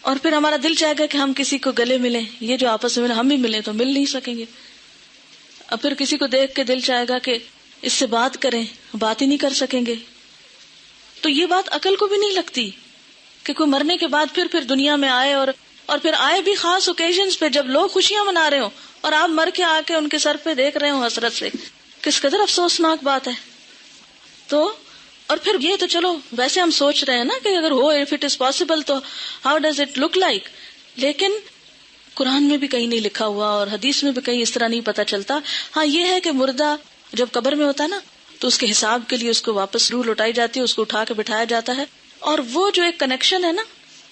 اور پھر ہمارا دل چاہے گا کہ ہم کسی کو گلے ملیں، یہ جو آپس میں ہم بھی ملیں تو مل نہیں سکیں گے. اب پھر کسی کو دیکھ کے دل چاہے گا کہ اس سے بات کریں، بات ہی نہیں کر سکیں گے. تو یہ بات عقل کو بھی نہیں لگتی کہ کوئی مرنے کے بعد پھر دنیا میں آئے اور پھر آئے بھی خاص اوکیزنز پہ جب لوگ خوشیاں منا رہے ہوں اور آپ مر کے آ کے ان کے سر پہ دیکھ رہے ہوں حسرت سے. کس قدر افسوسناک بات ہے. تو اور پھر یہ تو چلو ویسے ہم سوچ رہے ہیں نا کہ اگر ہو اف اٹ از پاسبل تو how does it look like, لیکن قرآن میں بھی کہیں نہیں لکھا ہوا اور حدیث میں بھی کہیں اس طرح نہیں پتا چلتا. ہاں یہ ہے کہ مردہ جب قبر میں ہوتا ہے نا تو اس کے حساب کے لیے اس کو واپس روح لوٹائی جاتی ہے، اس کو اٹھا کے بٹھایا جاتا ہے، اور وہ جو ایک کنیکشن ہے نا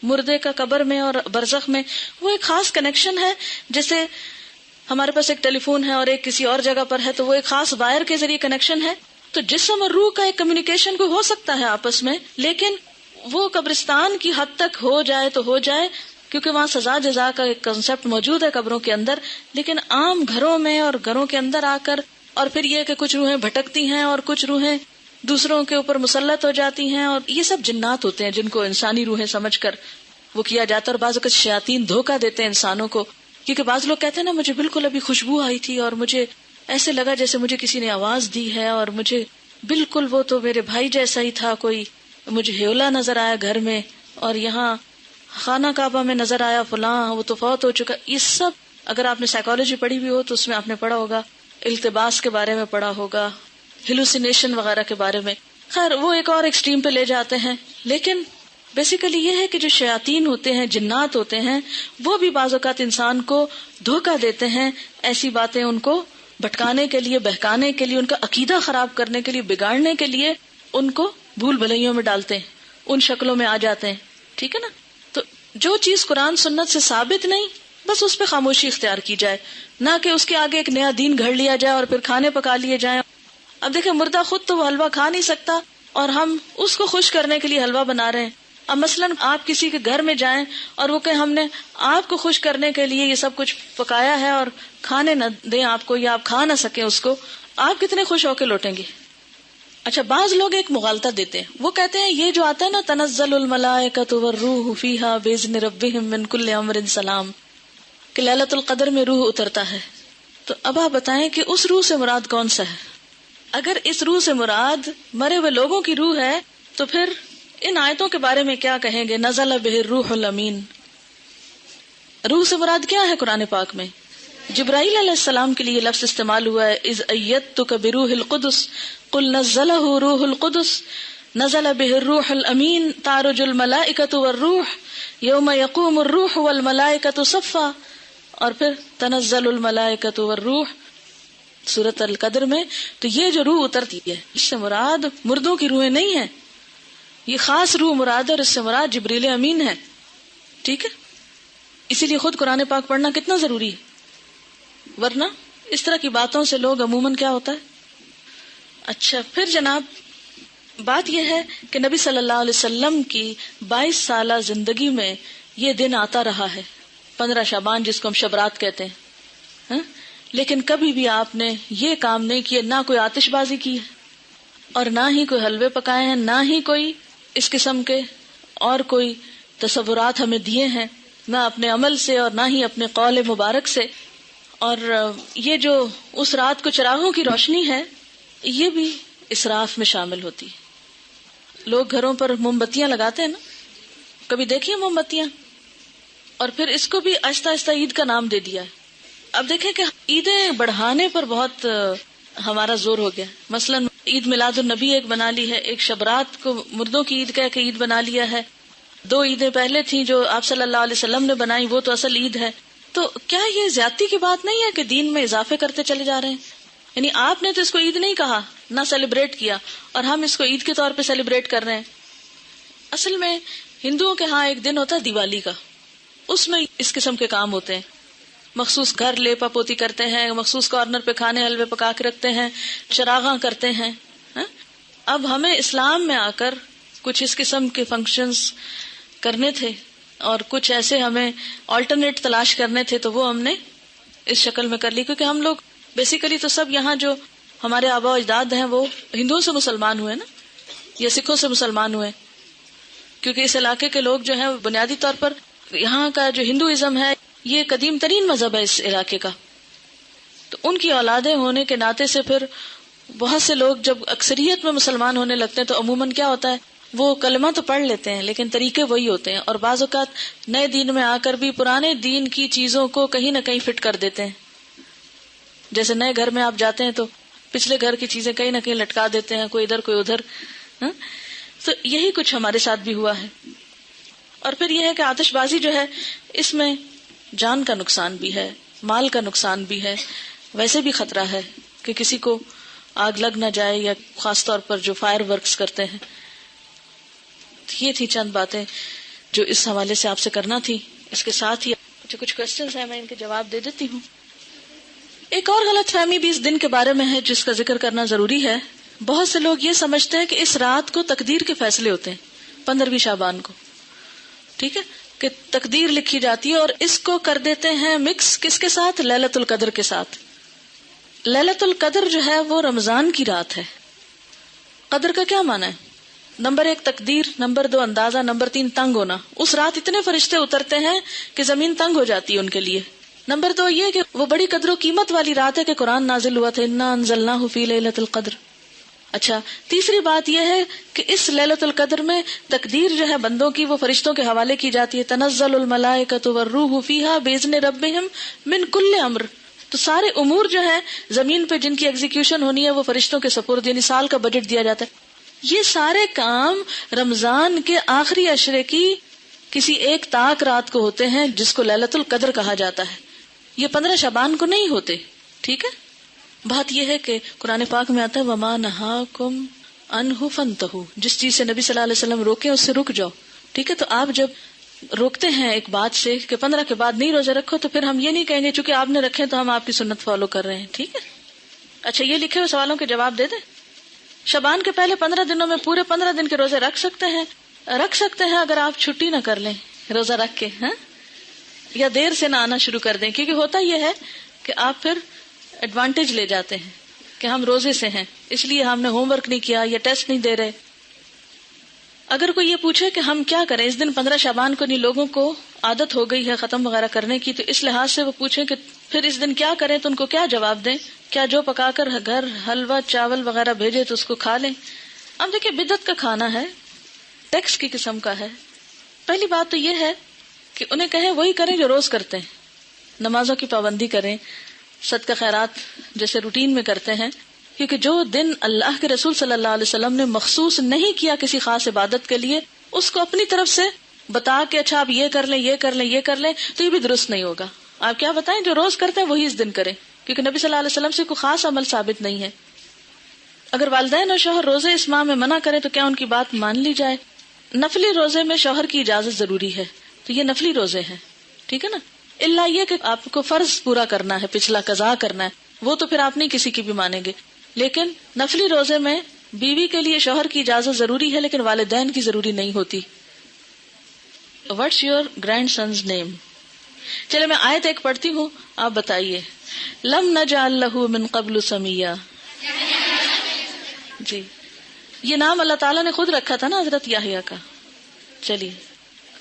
مردے کا قبر میں اور برزخ میں، وہ ایک خاص کنیکشن ہے. جیسے ہمارے پاس ایک ٹیلی فون ہے اور ایک کسی اور جگہ پر ہے تو وہ ایک خاص وائر کے ذریعے کنیکشن ہے. تو جسم اور روح کا ایک کمیونیکیشن کو ہو سکتا ہے آپس میں، لیکن وہ قبرستان کی حد تک ہو جائے تو ہو جائے، کیونکہ وہاں سزا جزا کا ایک کنسپٹ موجود ہے قبروں کے اندر. لیکن عام گھروں میں اور گھروں کے اندر آ کر، اور پھر یہ کہ کچھ روحیں بھٹکتی ہیں اور کچھ روحیں دوسروں کے اوپر مسلط ہو جاتی ہیں، اور یہ سب جنات ہوتے ہیں جن کو انسانی روحیں سمجھ کر وہ کیا جاتا ہے. اور بعض اوقات شیاطین دھوکہ دیتے ہیں انسانوں کو، کیونکہ بعض لوگ کہتے ہیں نا مجھے بالکل ابھی خوشبو آئی تھی اور مجھے ایسے لگا جیسے مجھے کسی نے آواز دی ہے، اور مجھے بالکل وہ تو میرے بھائی جیسا ہی تھا، کوئی مجھے ہیولا نظر آیا گھر میں، اور یہاں خانہ کعبہ میں نظر آیا فلاں، وہ تو فوت ہو چکا. یہ سب اگر آپ نے سائیکالوجی پڑھی بھی ہو تو اس میں آپ نے پڑھا ہوگا، التباس کے بارے میں پڑھا ہوگا، ہیلوسینیشن وغیرہ کے بارے میں. خیر وہ ایک اور ایکسٹریم پہ لے جاتے ہیں. لیکن بیسیکلی یہ ہے کہ جو شیاطین ہوتے ہیں، جنات ہوتے ہیں، وہ بھی بعض اوقات انسان کو دھوکہ دیتے ہیں، ایسی باتیں ان کو بھٹکانے کے لیے، بہکانے کے لیے، ان کا عقیدہ خراب کرنے کے لیے، بگاڑنے کے لیے ان کو بھول بھلائیوں میں ڈالتے ہیں، ان شکلوں میں آ جاتے ہیں. ٹھیک ہے نا. تو جو چیز قرآن سنت سے ثابت نہیں، بس اس پہ خاموشی اختیار کی جائے، نہ کہ اس کے آگے ایک نیا دین گھڑ لیا جائے اور پھر کھانے پکا لیے جائیں. اب دیکھیں مردہ خود تو وہ حلوہ کھا نہیں سکتا اور ہم اس کو خوش کرنے کے لیے حلوہ بنا رہے ہیں. اب مثلا آپ کسی کے گھر میں جائیں اور وہ کہیں ہم نے آپ کو خوش کرنے کے لیے یہ سب کچھ پکایا ہے اور کھانے نہ دیں آپ کو، یا آپ کھا نہ سکیں اس کو، آپ کتنے خوش ہو کے لوٹیں گے. اچھا بعض لوگ ایک مغالطہ دیتے ہیں، وہ کہتے ہیں یہ جو آتا ہے نا تنزل الملائکۃ والروح فیہا باذن ربہم من کل امر سلام، کہ لیلۃ القدر میں روح اترتا ہے. تو اب آپ بتائیں کہ اس روح سے مراد کون سا ہے؟ اگر اس روح سے مراد مرے ہوئے لوگوں کی روح ہے تو پھر ان آیتوں کے بارے میں کیا کہیں گے؟ نزل بہ الروح الامین. روح سے مراد کیا ہے قرآن پاک میں؟ جبرائیل علیہ السلام کے لیے لفظ استعمال ہوا ہے، اذ ایدتک بروح القدس قل نزلہ روح القدس نزل بہ الروح الامین تعرج الملائکۃ والروح یوم یقوم الروح والملائکۃ صفا. اور پھر تنزل الملائکۃ والروح سورۃ القدر میں. تو یہ جو روح اترتی ہے اس سے مراد مردوں کی روحیں نہیں ہیں، یہ خاص روح مراد ہے، اور اس سے مراد جبریل امین ہے. ٹھیک ہے. اسی لیے خود قرآن پاک پڑھنا کتنا ضروری ہے، ورنہ اس طرح کی باتوں سے لوگ عموماً کیا ہوتا ہے. اچھا پھر جناب بات یہ ہے کہ نبی صلی اللہ علیہ وسلم کی 22 سالہ زندگی میں یہ دن آتا رہا ہے 15 شعبان جس کو ہم شبرات کہتے ہیں، لیکن کبھی بھی آپ نے یہ کام نہیں کیے، نہ کوئی آتش بازی کی ہے اور نہ ہی کوئی حلوے پکائے ہیں، نہ ہی کوئی اس قسم کے اور کوئی تصورات ہمیں دیے ہیں، نہ اپنے عمل سے اور نہ ہی اپنے قول مبارک سے. اور یہ جو اس رات کو چراغوں کی روشنی ہے یہ بھی اسراف میں شامل ہوتی ہے. لوگ گھروں پر موم بتیاں لگاتے ہیں نا، کبھی دیکھیے موم بتیاں، اور پھر اس کو بھی آہستہ آہستہ عید کا نام دے دیا ہے. اب دیکھیں کہ عیدیں بڑھانے پر بہت ہمارا زور ہو گیا. مثلا عید میلاد النبی ایک بنا لی ہے، ایک شبرات کو مردوں کی عید کہہ کے عید بنا لیا ہے. 2 عیدیں پہلے تھیں جو آپ صلی اللہ علیہ وسلم نے بنائی، وہ تو اصل عید ہے. تو کیا یہ زیادتی کی بات نہیں ہے کہ دین میں اضافے کرتے چلے جا رہے ہیں؟ یعنی آپ نے تو اس کو عید نہیں کہا، نہ سیلیبریٹ کیا، اور ہم اس کو عید کے طور پہ سیلیبریٹ کر رہے ہیں. اصل میں ہندوؤں کے ہاں ایک دن ہوتا ہے دیوالی کا، اس میں اس قسم کے کام ہوتے ہیں. مخصوص گھر لیپا پوتی کرتے ہیں، مخصوص کارنر پہ کھانے حلوے پکا کے رکھتے ہیں، چراغاں کرتے ہیں. اب ہمیں اسلام میں آ کر کچھ اس قسم کے فنکشنز کرنے تھے اور کچھ ایسے ہمیں آلٹرنیٹ تلاش کرنے تھے تو وہ ہم نے اس شکل میں کر لی، کیونکہ ہم لوگ بیسیکلی تو سب یہاں جو ہمارے آباء و اجداد ہیں وہ ہندوؤں سے مسلمان ہوئے نا، یا سکھوں سے مسلمان ہوئے، کیونکہ اس علاقے کے لوگ جو ہیں بنیادی طور پر یہاں کا جو ہندوازم ہے یہ قدیم ترین مذہب ہے اس علاقے کا، تو ان کی اولادیں ہونے کے ناطے سے پھر بہت سے لوگ جب اکثریت میں مسلمان ہونے لگتے ہیں تو عموماً کیا ہوتا ہے، وہ کلمہ تو پڑھ لیتے ہیں لیکن طریقے وہی ہوتے ہیں، اور بعض اوقات نئے دین میں آ کر بھی پرانے دین کی چیزوں کو کہیں نہ کہیں فٹ کر دیتے ہیں. جیسے نئے گھر میں آپ جاتے ہیں تو پچھلے گھر کی چیزیں کہیں نہ کہیں لٹکا دیتے ہیں، کوئی ادھر کوئی ادھر. تو یہی کچھ ہمارے ساتھ بھی ہوا ہے. اور پھر یہ ہے کہ آتش بازی جو ہے اس میں جان کا نقصان بھی ہے، مال کا نقصان بھی ہے، ویسے بھی خطرہ ہے کہ کسی کو آگ لگ نہ جائے، یا خاص طور پر جو فائر ورکس کرتے ہیں. یہ تھی چند باتیں جو اس حوالے سے آپ سے کرنا تھی. اس کے ساتھ ہی جو کچھ کوسچنز ہیں میں ان کے جواب دے دیتی ہوں. ایک اور غلط فہمی بھی اس دن کے بارے میں ہے جس کا ذکر کرنا ضروری ہے. بہت سے لوگ یہ سمجھتے ہیں کہ اس رات کو تقدیر کے فیصلے ہوتے ہیں، 15ویں شعبان کو، ٹھیک ہے، کہ تقدیر لکھی جاتی ہے، اور اس کو کر دیتے ہیں مکس کس کے ساتھ؟ لیلۃ القدر کے ساتھ. لیلۃ القدر جو ہے وہ رمضان کی رات ہے. قدر کا کیا معنی ہے؟ نمبر 1 تقدیر، نمبر 2 اندازہ، نمبر 3 تنگ ہونا. اس رات اتنے فرشتے اترتے ہیں کہ زمین تنگ ہو جاتی ہے ان کے لیے. نمبر 2 یہ کہ وہ بڑی قدر و قیمت والی رات ہے کہ قرآن نازل ہوا تھا، انا انزلناہ فی لیلۃ القدر. اچھا، تیسری بات یہ ہے کہ اس لیلۃ القدر میں تقدیر جو ہے بندوں کی وہ فرشتوں کے حوالے کی جاتی ہے. تنزل الملائکۃ والروح فیہا باذن ربہم من کل امر. تو سارے امور جو ہے زمین پہ جن کی ایگزیکیوشن ہونی ہے وہ فرشتوں کے سپرد، یعنی سال کا بجٹ دیا جاتا ہے. یہ سارے کام رمضان کے آخری عشرے کی کسی ایک طاق رات کو ہوتے ہیں جس کو لیلۃ القدر کہا جاتا ہے. یہ 15 شعبان کو نہیں ہوتے. ٹھیک ہے، بات یہ ہے کہ قرآن پاک میں آتا ہے وَمَا نَهَاكُمْ عَنْهُ فَانْتَهُوا، جس چیز سے نبی صلی اللہ علیہ وسلم روکے اس سے رک جاؤ. ٹھیک ہے، تو آپ جب روکتے ہیں ایک بات سے کہ 15 کے بعد نہیں روزے رکھو، تو پھر ہم یہ نہیں کہیں گے چونکہ آپ نے رکھے تو ہم آپ کی سنت فالو کر رہے ہیں. ٹھیک ہے، اچھا یہ لکھے ہوئے سوالوں کے جواب دے دیں. شعبان کے پہلے 15 دنوں میں پورے 15 دن کے روزے رکھ سکتے ہیں اگر آپ چھٹی نہ کر لیں روزہ رکھ کے، ہاں، یا دیر سے نہ آنا شروع کر دیں. کیونکہ ہوتا یہ ہے کہ آپ پھر ایڈوانٹیج لے جاتے ہیں کہ ہم روزے سے ہیں اس لیے ہم نے ہوم ورک نہیں کیا یا ٹیسٹ نہیں دے رہے. اگر کوئی یہ پوچھے کہ ہم کیا کریں اس دن 15 شعبان کو، نہیں لوگوں کو عادت ہو گئی ہے ختم وغیرہ کرنے کی، تو اس لحاظ سے وہ پوچھیں کہ پھر اس دن کیا کریں، تو ان کو کیا جواب دیں؟ کیا جو پکا کر گھر حلوہ چاول وغیرہ بھیجے تو اس کو کھا لیں؟ اب دیکھیں بدعت کا کھانا ہے، ٹیکس کی قسم کا ہے. پہلی بات تو یہ ہے کہ انہیں کہیں وہی کریں جو روز کرتے ہیں، نمازوں کی پابندی کریں، صدقہ خیرات جیسے روٹین میں کرتے ہیں. کیونکہ جو دن اللہ کے رسول صلی اللہ علیہ وسلم نے مخصوص نہیں کیا کسی خاص عبادت کے لیے، اس کو اپنی طرف سے بتا کے اچھا آپ یہ کر لیں یہ کر لیں یہ کر لیں، تو یہ بھی درست نہیں ہوگا. آپ کیا بتائیں جو روز کرتے ہیں وہی اس دن کریں، کیونکہ نبی صلی اللہ علیہ وسلم سے کوئی خاص عمل ثابت نہیں ہے. اگر والدین اور شوہر روزے اس ماہ میں منع کریں تو کیا ان کی بات مان لی جائے؟ نفلی روزے میں شوہر کی اجازت ضروری ہے، تو یہ نفلی روزے ہیں، ٹھیک ہے نا. اللہ یہ کہ آپ کو فرض پورا کرنا ہے، پچھلا قضا کرنا ہے، وہ تو پھر آپ نہیں کسی کی بھی مانیں گے. لیکن نفلی روزے میں بیوی کے لیے شوہر کی اجازت ضروری ہے لیکن والدین کی ضروری نہیں ہوتی. What's your grandson's name؟ چلے میں آیت ایک پڑھتی ہوں، آپ بتائیے. لم نجعل له من قبل سمیا. جی یہ نام اللہ تعالیٰ نے خود رکھا تھا نا حضرت یحییٰ کا. چلیے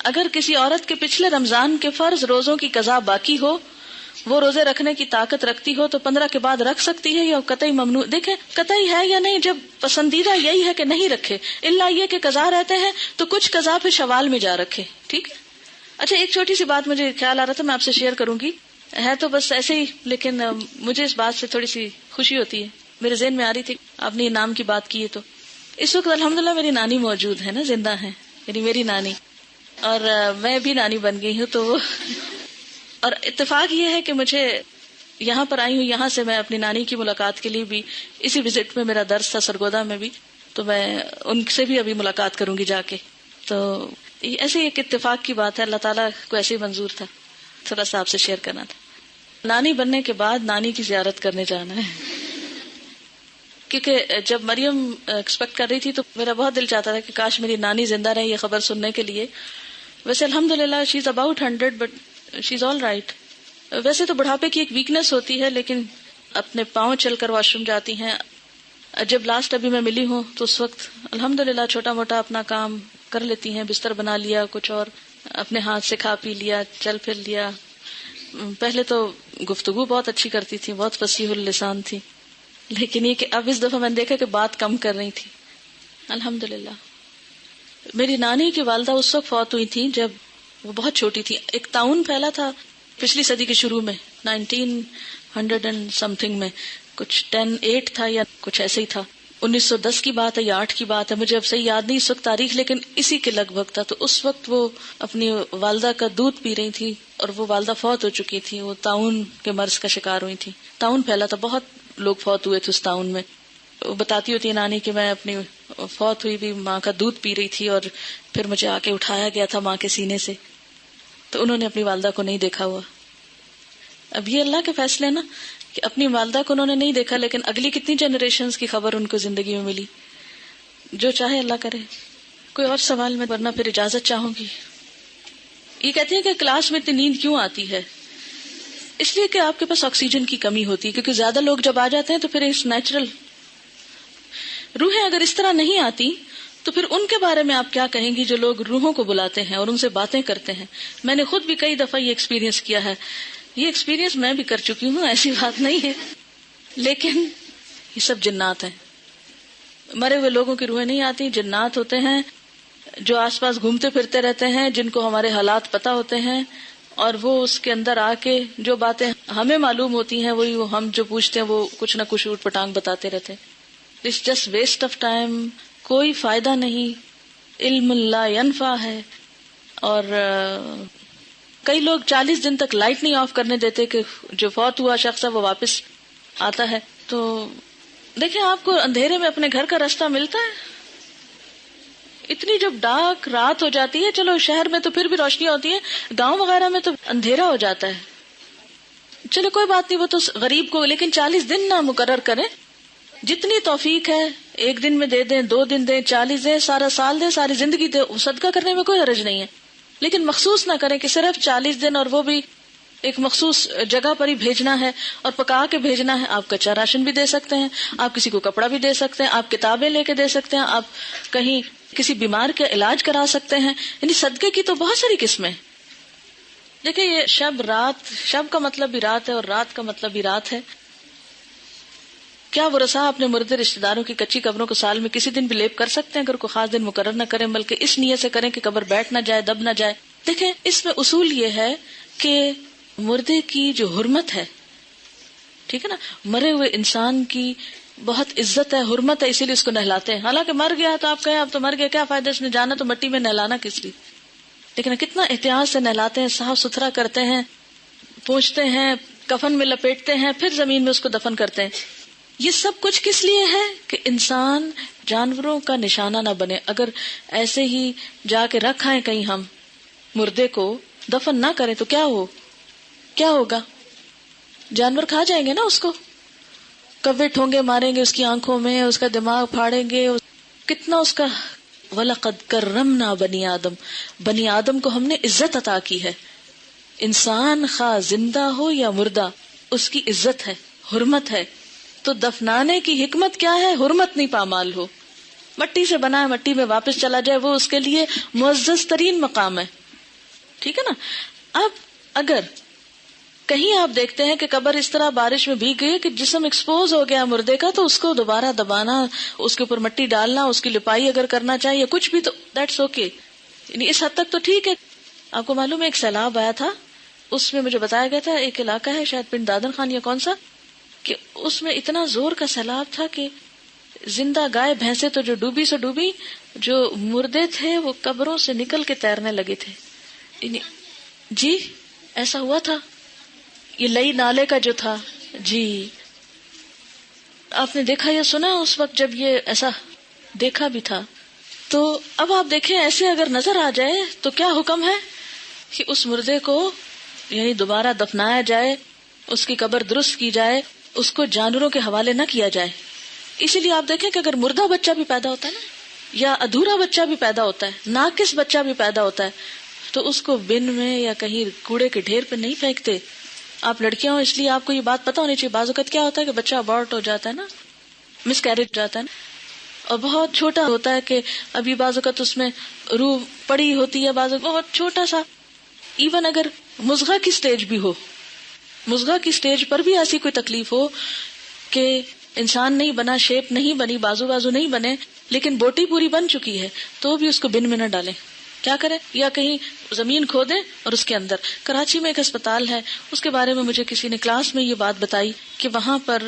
اگر کسی عورت کے پچھلے رمضان کے فرض روزوں کی قضا باقی ہو، وہ روزے رکھنے کی طاقت رکھتی ہو، تو 15 کے بعد رکھ سکتی ہے یا قطعی ممنوع؟ دیکھیں قطعی ہے یا نہیں، جب پسندیدہ یہی ہے کہ نہیں رکھے، الا یہ کہ قضا رہتے ہیں تو کچھ قضا پھر شوال میں جا رکھے. ٹھیک ہے. اچھا ایک چھوٹی سی بات مجھے خیال آ رہا تھا، میں آپ سے شیئر کروں گی، ہے تو بس ایسے ہی لیکن مجھے اس بات سے تھوڑی سی خوشی ہوتی ہے، میرے ذہن میں آ رہی تھی. آپ نے نام کی بات کی ہے تو اس وقت الحمدللہ میری نانی موجود ہے نا، زندہ ہے، یعنی میری نانی، اور میں بھی نانی بن گئی ہوں. تو اور اتفاق یہ ہے کہ مجھے یہاں پر آئی ہوں، یہاں سے میں اپنی نانی کی ملاقات کے لیے بھی، اسی وزٹ میں میرا درس تھا سرگودا میں بھی، تو میں ان سے بھی ابھی ملاقات کروں گی جا کے. تو ایسے ایک اتفاق کی بات ہے، اللہ تعالیٰ کو ایسے ہی منظور تھا، تھوڑا سا آپ سے شیئر کرنا تھا. نانی بننے کے بعد نانی کی زیارت کرنے جانا ہے، کیونکہ جب مریم ایکسپیکٹ کر رہی تھی تو میرا بہت دل چاہتا تھا کہ کاش میری نانی زندہ رہے یہ خبر سننے کے لیے. ویسے الحمدللہ she is about 100 but she is all right. ویسے تو بڑھاپے کی ایک ویکنس ہوتی ہے، لیکن اپنے پاؤں چل کر واش روم جاتی ہیں. جب لاسٹ ابھی میں ملی ہوں تو اس وقت الحمدللہ چھوٹا موٹا اپنا کام کر لیتی ہیں، بستر بنا لیا، کچھ اور اپنے ہاتھ سے کھا پی لیا، چل پھر لیا. پہلے تو گفتگو بہت اچھی کرتی تھی، بہت فصیح اللسان تھی، لیکن یہ کہ اب اس دفعہ میں نے دیکھا کہ بات کم کر رہی تھی. الحمدللہ. میری نانی کی والدہ اس وقت فوت ہوئی تھی جب وہ بہت چھوٹی تھی. ایک طاعون پھیلا تھا پچھلی صدی کے شروع میں، 1900 اینڈ سم تھنگ میں، کچھ 10-8 تھا یا کچھ ایسے ہی تھا. 1910 کی بات ہے یا 8 کی بات ہے، مجھے اب صحیح یاد نہیں اس وقت تاریخ، لیکن اسی کے لگ بھگ تھا. تو اس وقت وہ اپنی والدہ کا دودھ پی رہی تھی اور وہ والدہ فوت ہو چکی تھی. وہ طاعون کے مرض کا شکار ہوئی تھی. طاعون پھیلا تھا، بہت لوگ فوت ہوئے تھے اس طاعون میں. وہ بتاتی ہوتی ہے نانی کہ میں اپنی فوت ہوئی بھی ماں کا دودھ پی رہی تھی اور پھر مجھے آ کے اٹھایا گیا تھا ماں کے سینے سے. تو انہوں نے اپنی والدہ کو نہیں دیکھا ہوا. اب یہ اللہ کے فیصلے نا کہ اپنی والدہ کو انہوں نے نہیں دیکھا، لیکن اگلی کتنی جنریشنز کی خبر ان کو زندگی میں ملی. جو چاہے اللہ کرے. کوئی اور سوال میں، ورنہ پھر اجازت چاہوں گی. یہ کہتے ہیں کہ کلاس میں اتنی نیند کیوں آتی ہے؟ اس لیے کہ آپ کے پاس آکسیجن کی کمی ہوتی ہے، کیونکہ زیادہ لوگ جب آ جاتے ہیں تو پھر اس نیچرل. روحیں اگر اس طرح نہیں آتی تو پھر ان کے بارے میں آپ کیا کہیں گی جو لوگ روحوں کو بلاتے ہیں اور ان سے باتیں کرتے ہیں؟ میں نے خود بھی کئی دفعہ یہ ایکسپیرینس کیا ہے. یہ ایکسپیرینس میں بھی کر چکی ہوں، ایسی بات نہیں ہے، لیکن یہ سب جنات ہیں. مرے ہوئے لوگوں کی روحیں نہیں آتی، جنات ہوتے ہیں جو آس پاس گھومتے پھرتے رہتے ہیں، جن کو ہمارے حالات پتہ ہوتے ہیں، اور وہ اس کے اندر آ کے جو باتیں ہمیں معلوم ہوتی ہیں وہی وہ ہم جو پوچھتے ہیں وہ کچھ نہ کچھ اوٹ پٹانگ بتاتے رہتے ہیں. It's just waste of time. کوئی فائدہ نہیں، علم لا ینفع ہے. اور کئی لوگ 40 دن تک لائٹ نہیں آف کرنے دیتے کہ جو فوت ہوا شخص ہے وہ واپس آتا ہے. تو دیکھیں آپ کو اندھیرے میں اپنے گھر کا راستہ ملتا ہے. اتنی جب ڈارک رات ہو جاتی ہے، چلو شہر میں تو پھر بھی روشنی ہوتی ہے، گاؤں وغیرہ میں تو اندھیرا ہو جاتا ہے. چلو کوئی بات نہیں، وہ تو غریب کو، لیکن 40 دن نہ مقرر کریں. جتنی توفیق ہے 1 دن میں دے دیں، 2 دن دیں، 40 دیں، سارا سال دیں، ساری زندگی دیں. صدقہ کرنے میں کوئی حرج نہیں ہے، لیکن مخصوص نہ کریں کہ صرف 40 دن اور وہ بھی ایک مخصوص جگہ پر ہی بھیجنا ہے اور پکا کے بھیجنا ہے. آپ کچا راشن بھی دے سکتے ہیں، آپ کسی کو کپڑا بھی دے سکتے ہیں، آپ کتابیں لے کے دے سکتے ہیں، آپ کہیں کسی بیمار کا علاج کرا سکتے ہیں. یعنی صدقے کی تو بہت ساری قسمیں. دیکھیں یہ شب رات، شب کا مطلب بھی رات ہے اور رات کا مطلب بھی رات ہے. کیا ورثاء اپنے مردے رشتہ داروں کی کچی قبروں کو سال میں کسی دن بھی لیپ کر سکتے ہیں؟ اگر کوئی خاص دن مقرر نہ کریں بلکہ اس نیت سے کریں کہ قبر بیٹھ نہ جائے، دب نہ جائے. دیکھیں اس میں اصول یہ ہے کہ مردے کی جو حرمت ہے، ٹھیک ہے نا، مرے ہوئے انسان کی بہت عزت ہے، حرمت ہے، اسی لیے اس کو نہلاتے ہیں. حالانکہ مر گیا تو آپ کہیں اب تو مر گیا، کیا فائدہ، اس نے جانا تو مٹی میں، نہلانا کس لیے؟ لیکن کتنا احتیاط سے نہلاتے ہیں، صاف ستھرا کرتے ہیں، پوچھتے ہیں، کفن میں لپیٹتے ہیں، پھر زمین میں اس کو دفن کرتے ہیں. یہ سب کچھ کس لیے ہے کہ انسان جانوروں کا نشانہ نہ بنے. اگر ایسے ہی جا کے رکھ آئیں کہیں ہم مردے کو، دفن نہ کریں تو کیا ہوگا؟ جانور کھا جائیں گے نا اس کو، کوے ٹھونگے ماریں گے اس کی آنکھوں میں، اس کا دماغ پھاڑیں گے. کتنا اس کا وَلَقَدْ كَرَّمْنَا بَنِي آدم، بنی آدم کو ہم نے عزت عطا کی ہے. انسان خواہ زندہ ہو یا مردہ اس کی عزت ہے، حرمت ہے. تو دفنانے کی حکمت کیا ہے؟ حرمت نہیں پامال ہو. مٹی سے بنا ہے، مٹی میں واپس چلا جائے، وہ اس کے لیے معزز ترین مقام ہے. ٹھیک ہے نا. اب اگر کہیں آپ دیکھتے ہیں کہ قبر اس طرح بارش میں بھیگ گئی کہ جسم ایکسپوز ہو گیا مردے کا، تو اس کو دوبارہ دبانا، اس کے اوپر مٹی ڈالنا، اس کی لپائی اگر کرنا چاہیے کچھ بھی، تو دیٹس اوکے. یعنی اس حد تک تو ٹھیک ہے. آپ کو معلوم ہے ایک سیلاب آیا تھا، اس میں مجھے بتایا گیا تھا ایک علاقہ ہے شاید پنڈ دادن خان یا کون سا، کہ اس میں اتنا زور کا سیلاب تھا کہ زندہ گائے بھینسیں تو جو ڈوبی سو ڈوبی، جو مردے تھے وہ قبروں سے نکل کے تیرنے لگے تھے. جی ایسا ہوا تھا. یہ لئی نالے کا جو تھا، جی آپ نے دیکھا یا سنا اس وقت جب یہ ایسا دیکھا بھی تھا. تو اب آپ دیکھیں ایسے اگر نظر آ جائے تو کیا حکم ہے کہ اس مردے کو یعنی دوبارہ دفنایا جائے، اس کی قبر درست کی جائے، اس کو جانوروں کے حوالے نہ کیا جائے. اسی لیے آپ دیکھیں کہ اگر مردہ بچہ بھی پیدا ہوتا ہے نا، یا ادھورا بچہ بھی پیدا ہوتا ہے، ناقص بچہ بھی پیدا ہوتا ہے، تو اس کو بن میں یا کہیں کوڑے کے ڈھیر پہ نہیں پھینکتے. آپ لڑکیاں ہو اس لیے آپ کو یہ بات پتا ہونی چاہیے. بعض اوقات کیا ہوتا ہے کہ بچہ ابارٹ ہو جاتا ہے نا, مس کیریج ہو جاتا ہے نا, اور بہت چھوٹا ہوتا ہے کہ ابھی بعض اوقات اس میں روح پڑی ہوتی ہے, بعض اوقات بہت چھوٹا سا, ایون اگر مضغہ کی سٹیج بھی ہو, مضغہ کی سٹیج پر بھی ایسی کوئی تکلیف ہو کہ انسان نہیں بنا, شیپ نہیں بنی, بازو نہیں بنے, لیکن بوٹی پوری بن چکی ہے, تو بھی اس کو بن میں نہ ڈالیں. کیا کریں, یا کہیں زمین کھودیں اور اس کے اندر. کراچی میں ایک اسپتال ہے, اس کے بارے میں مجھے کسی نے کلاس میں یہ بات بتائی کہ وہاں پر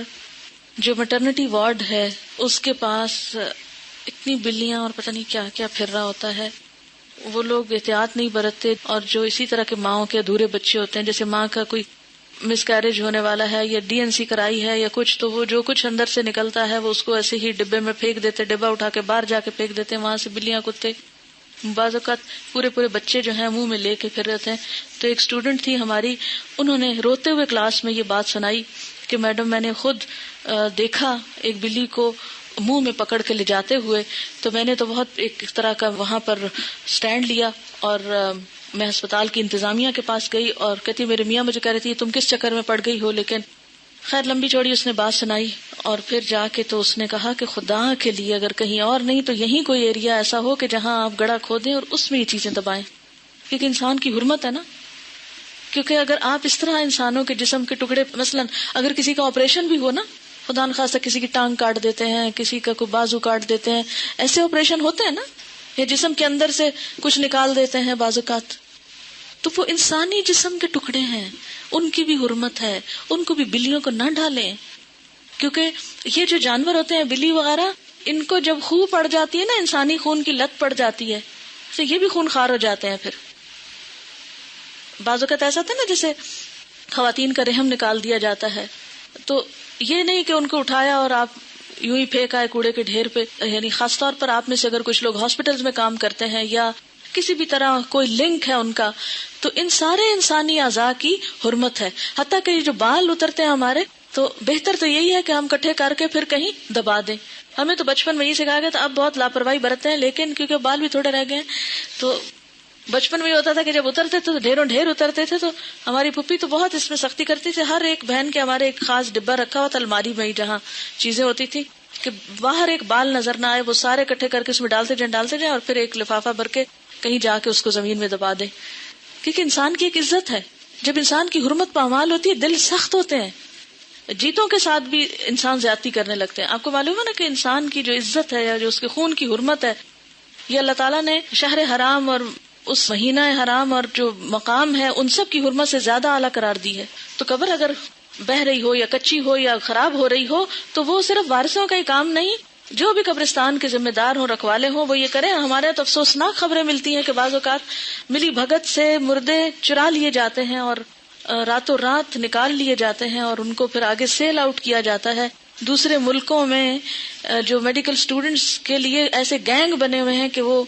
جو میٹرنٹی وارڈ ہے اس کے پاس اتنی بلیاں اور پتہ نہیں کیا کیا پھر رہا ہوتا ہے. وہ لوگ احتیاط نہیں برتتے, اور جو اسی طرح کے ماؤں کے ادھورے بچے ہوتے ہیں, جیسے ماں کا کوئی مس کیریج ہونے والا ہے یا ڈی این سی کرائی ہے یا کچھ, تو وہ جو کچھ اندر سے نکلتا ہے وہ اس کو ایسے ہی ڈبے میں پھینک دیتے, ڈبہ اٹھا کے باہر جا کے پھینک دیتے, وہاں سے بلیاں کتے, بعض اوقات پورے بچے جو ہیں منہ میں لے کے پھر رہتے ہیں. تو ایک اسٹوڈنٹ تھی ہماری, انہوں نے روتے ہوئے کلاس میں یہ بات سنائی کہ میڈم میں نے خود دیکھا ایک بلی کو منہ میں پکڑ کے لے جاتے ہوئے, تو میں نے تو بہت ایک طرح کا وہاں پر سٹینڈ لیا, اور میں ہسپتال کی انتظامیہ کے پاس گئی, اور کہتی میرے میاں مجھے کہہ رہی تھی تم کس چکر میں پڑ گئی ہو, لیکن خیر لمبی چوڑی اس نے بات سنائی, اور پھر جا کے تو اس نے کہا کہ خدا کے لیے اگر کہیں اور نہیں تو یہیں کوئی ایریا ایسا ہو کہ جہاں آپ گڑھا کھودیں اور اس میں یہ چیزیں دبائیں, کیونکہ انسان کی حرمت ہے نا. کیونکہ اگر آپ اس طرح انسانوں کے جسم کے ٹکڑے, مثلا اگر کسی کا آپریشن بھی ہو نا, خدا نخواستہ کسی کی ٹانگ کاٹ دیتے ہیں, کسی کا کوئی بازو کاٹ دیتے ہیں, ایسے آپریشن ہوتے ہیں نا, یا جسم کے اندر سے کچھ نکال دیتے ہیں بعض اوقات, تو وہ انسانی جسم کے ٹکڑے ہیں, ان کی بھی حرمت ہے, ان کو بھی بلیوں کو نہ ڈالیں. کیونکہ یہ جو جانور ہوتے ہیں بلی وغیرہ, ان کو جب خون پڑ جاتی ہے نا, انسانی خون کی لت پڑ جاتی ہے, تو یہ بھی خون خوار ہو جاتے ہیں. پھر بعض اوقات ایسا تھا نا جیسے خواتین کا رحم نکال دیا جاتا ہے, تو یہ نہیں کہ ان کو اٹھایا اور آپ یوں ہی پھینکا ہے کوڑے کے ڈھیر پہ. یعنی خاص طور پر آپ میں سے اگر کچھ لوگ ہاسپٹلز میں کام کرتے ہیں یا کسی بھی طرح کوئی لنک ہے ان کا, تو ان سارے انسانی اعضاء کی حرمت ہے. حتیٰ کہ جو بال اترتے ہیں ہمارے, تو بہتر تو یہی ہے کہ ہم کٹھے کر کے پھر کہیں دبا دیں. ہمیں تو بچپن میں یہ سکھایا گیا تھا, اب بہت لاپرواہی برتتے ہیں, لیکن کیونکہ بال بھی تھوڑے رہ گئے تو بچپن میں یہ ہوتا تھا کہ جب اترتے تو ڈھیروں ڈھیر اترتے تھے. تو ہماری پھپھی تو بہت اس میں سختی کرتی تھی, ہر ایک بہن کے ہمارے ایک خاص ڈبہ رکھا ہوا تھا الماری میں جہاں چیزیں ہوتی تھی, کہ باہر ایک بال نظر نہ آئے, وہ سارے اکٹھے کر کے اس میں ڈالتے جائیں اور پھر ایک لفافہ بھر کے کہیں جا کے اس کو زمین میں دبا دیں. کیونکہ انسان کی ایک عزت ہے, جب انسان کی حرمت پامال ہوتی ہے دل سخت ہوتے ہیں. جیتوں کے ساتھ بھی انسان زیادتی کرنے لگتے ہیں. آپ کو معلوم ہے نا کہ انسان کی جو عزت ہے یا جو اس کے خون کی حرمت ہے, یہ اللہ تعالیٰ نے شہر حرام اور اس مہینہ حرام اور جو مقام ہے ان سب کی حرمت سے زیادہ اعلیٰ قرار دی ہے. تو قبر اگر بہ رہی ہو یا کچی ہو یا خراب ہو رہی ہو, تو وہ صرف وارثوں کا ہی کام نہیں, جو بھی قبرستان کے ذمہ دار ہوں, رکھوالے ہوں, وہ یہ کریں. ہمارے تو افسوسناک خبریں ملتی ہیں کہ بعض اوقات ملی بھگت سے مردے چرا لیے جاتے ہیں اور راتوں رات نکال لیے جاتے ہیں, اور ان کو پھر آگے سیل آؤٹ کیا جاتا ہے. دوسرے ملکوں میں جو میڈیکل سٹوڈنٹس کے لیے ایسے گینگ بنے ہوئے ہیں کہ وہ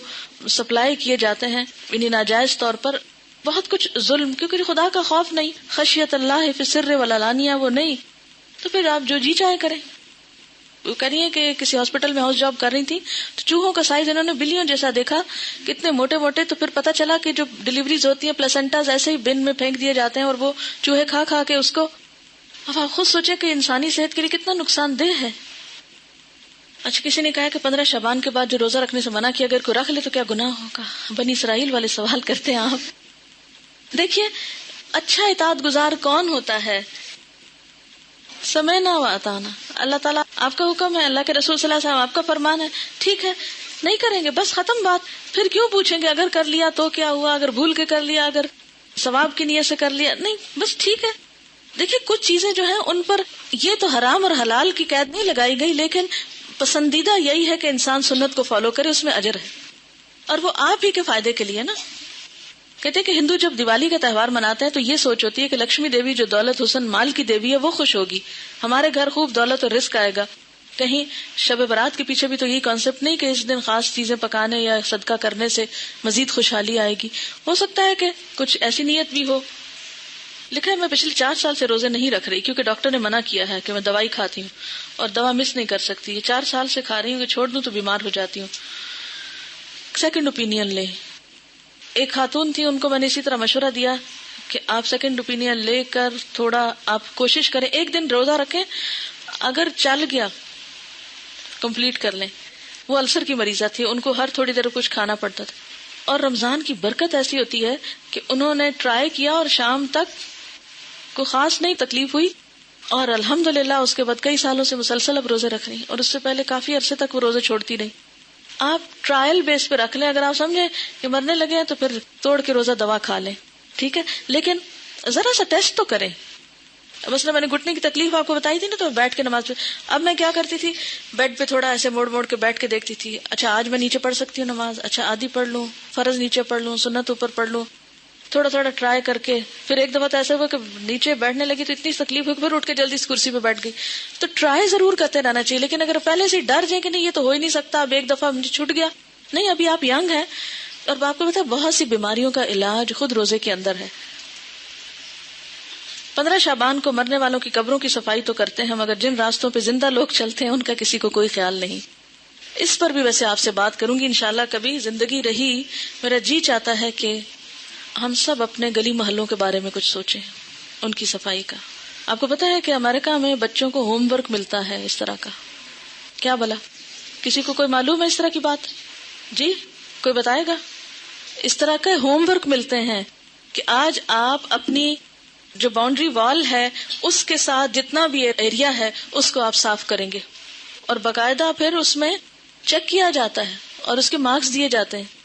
سپلائی کیے جاتے ہیں انہیں ناجائز طور پر. بہت کچھ ظلم, کیونکہ خدا کا خوف نہیں, خشیت اللہ فی السر والعلانیہ وہ نہیں, تو پھر آپ جو جی چاہے کریں. وہ کہہ رہی ہیں کہ کسی ہاسپٹل میں ہاؤس جاب کر رہی تھی, تو چوہوں کا سائز انہوں نے بلیوں جیسا دیکھا, کتنے موٹے موٹے. تو پھر پتا چلا کہ جو ڈلیوریز ہوتی ہیں پلاسنٹاز ایسے ہی بن میں پھینک دیے جاتے ہیں, اور وہ چوہے کھا کھا کے اس کو. اب آپ خود سوچیں کہ انسانی صحت کے لیے کتنا نقصان دہ ہے. اچھا, کسی نے کہا کہ 15 شعبان کے بعد جو روزہ رکھنے سے منع کیا, اگر کوئی رکھ لے تو کیا گناہ ہوگا؟ بنی اسرائیل والے سوال کرتے ہیں آپ. دیکھیے, اچھا اطاعت گزار کون ہوتا ہے؟ سمعنا و اطعنا. اللہ تعالیٰ آپ کا حکم ہے, اللہ کے رسول صلی اللہ علیہ وسلم آپ کا فرمان ہے, ٹھیک ہے نہیں کریں گے, بس ختم بات. پھر کیوں پوچھیں گے اگر کر لیا تو کیا ہوا, اگر بھول کے کر لیا, اگر ثواب کی نیت سے کر لیا, نہیں بس ٹھیک ہے. دیکھیے, کچھ چیزیں جو ہیں ان پر یہ تو حرام اور حلال کی قید نہیں لگائی گئی, لیکن پسندیدہ یہی ہے کہ انسان سنت کو فالو کرے, اس میں اجر ہے, اور وہ آپ ہی کے فائدے کے لیے نا. کہتے ہیں کہ ہندو جب دیوالی کا تہوار مناتے ہیں تو یہ سوچ ہوتی ہے کہ لکشمی دیوی جو دولت حسن مال کی دیوی ہے وہ خوش ہوگی, ہمارے گھر خوب دولت اور رزق آئے گا. کہیں شب برات کے پیچھے بھی تو یہی کانسیپٹ نہیں کہ اس دن خاص چیزیں پکانے یا صدقہ کرنے سے مزید خوشحالی آئے گی. ہو سکتا ہے کہ کچھ ایسی نیت بھی ہو. لکھا ہے میں پچھلے 4 سال سے روزے نہیں رکھ رہی کیونکہ ڈاکٹر نے منع کیا ہے کہ میں دوائی کھاتی ہوں اور دوا مس نہیں کر سکتی. یہ 4 سال سے کھا رہی ہوں کہ چھوڑ دوں تو بیمار ہو جاتی ہوں. سیکنڈ اوپینین لے. ایک خاتون تھی، ان کو میں نے اسی طرح مشورہ دیا کہ آپ سیکنڈ اوپینین لے کر تھوڑا آپ کوشش کریں، ایک دن روزہ رکھیں، اگر چل گیا کمپلیٹ کر لیں. وہ السر کی مریضہ تھی، ان کو ہر تھوڑی دیر کچھ کھانا پڑتا تھا، اور رمضان کی برکت ایسی ہوتی ہے کہ انہوں نے ٹرائی کیا اور شام تک کوئی خاص نہیں تکلیف ہوئی، اور الحمدللہ اس کے بعد کئی سالوں سے مسلسل اب روزے رکھ رہی، اور اس سے پہلے کافی عرصے تک وہ روزے چھوڑتی نہیں. آپ ٹرائل بیس پہ رکھ لیں، اگر آپ سمجھیں کہ مرنے لگے ہیں تو پھر توڑ کے روزہ دوا کھا لیں، ٹھیک ہے، لیکن ذرا سا ٹیسٹ تو کریں. مثلا میں نے گھٹنے کی تکلیف آپ کو بتائی تھی نا، تو بیٹھ کے نماز پہ، اب میں کیا کرتی تھی، بیڈ پہ تھوڑا ایسے موڑ موڑ کے بیٹھ کے دیکھتی تھی، اچھا آج میں نیچے پڑھ سکتی ہوں نماز، اچھا آدھی پڑھ لوں، فرض نیچے پڑھ لوں، سنت اوپر پڑھ لوں، تھوڑا تھوڑا ٹرائی کر کے. پھر ایک دفعہ تو ایسا ہوا کہ نیچے بیٹھنے لگی تو اتنی تکلیف ہوئی، پھر اٹھ کے جلدی اس کرسی پہ بیٹھ گئی. تو ٹرائی ضرور کرتے رہنا چاہیے، لیکن اگر پہلے سے ڈر جائیں کہ نہیں یہ تو ہو ہی نہیں سکتا، اب ایک دفعہ مجھے چھوٹ گیا، نہیں، ابھی آپ ینگ ہیں، اور آپ کو پتا ہے بہت سی بیماریوں کا علاج خود روزے کے اندر ہے. 15 شعبان کو مرنے والوں کی قبروں کی صفائی تو کرتے ہیں، مگر جن راستوں پہ زندہ لوگ چلتے ہیں ان کا کسی کو کوئی خیال نہیں. اس پر بھی ویسے آپ سے بات کروں گی انشاءاللہ، کبھی زندگی رہی. میرا جی چاہتا ہے کہ ہم سب اپنے گلی محلوں کے بارے میں کچھ سوچیں، ان کی صفائی کا. آپ کو پتا ہے کہ امریکہ میں بچوں کو ہوم ورک ملتا ہے اس طرح کا، کیا بلا کسی کو کوئی معلوم ہے اس طرح کی بات؟ جی کوئی بتائے گا؟ اس طرح کے ہوم ورک ملتے ہیں کہ آج آپ اپنی جو باؤنڈری وال ہے اس کے ساتھ جتنا بھی ایریا ہے اس کو آپ صاف کریں گے، اور باقاعدہ پھر اس میں چیک کیا جاتا ہے اور اس کے مارکس دیے جاتے ہیں.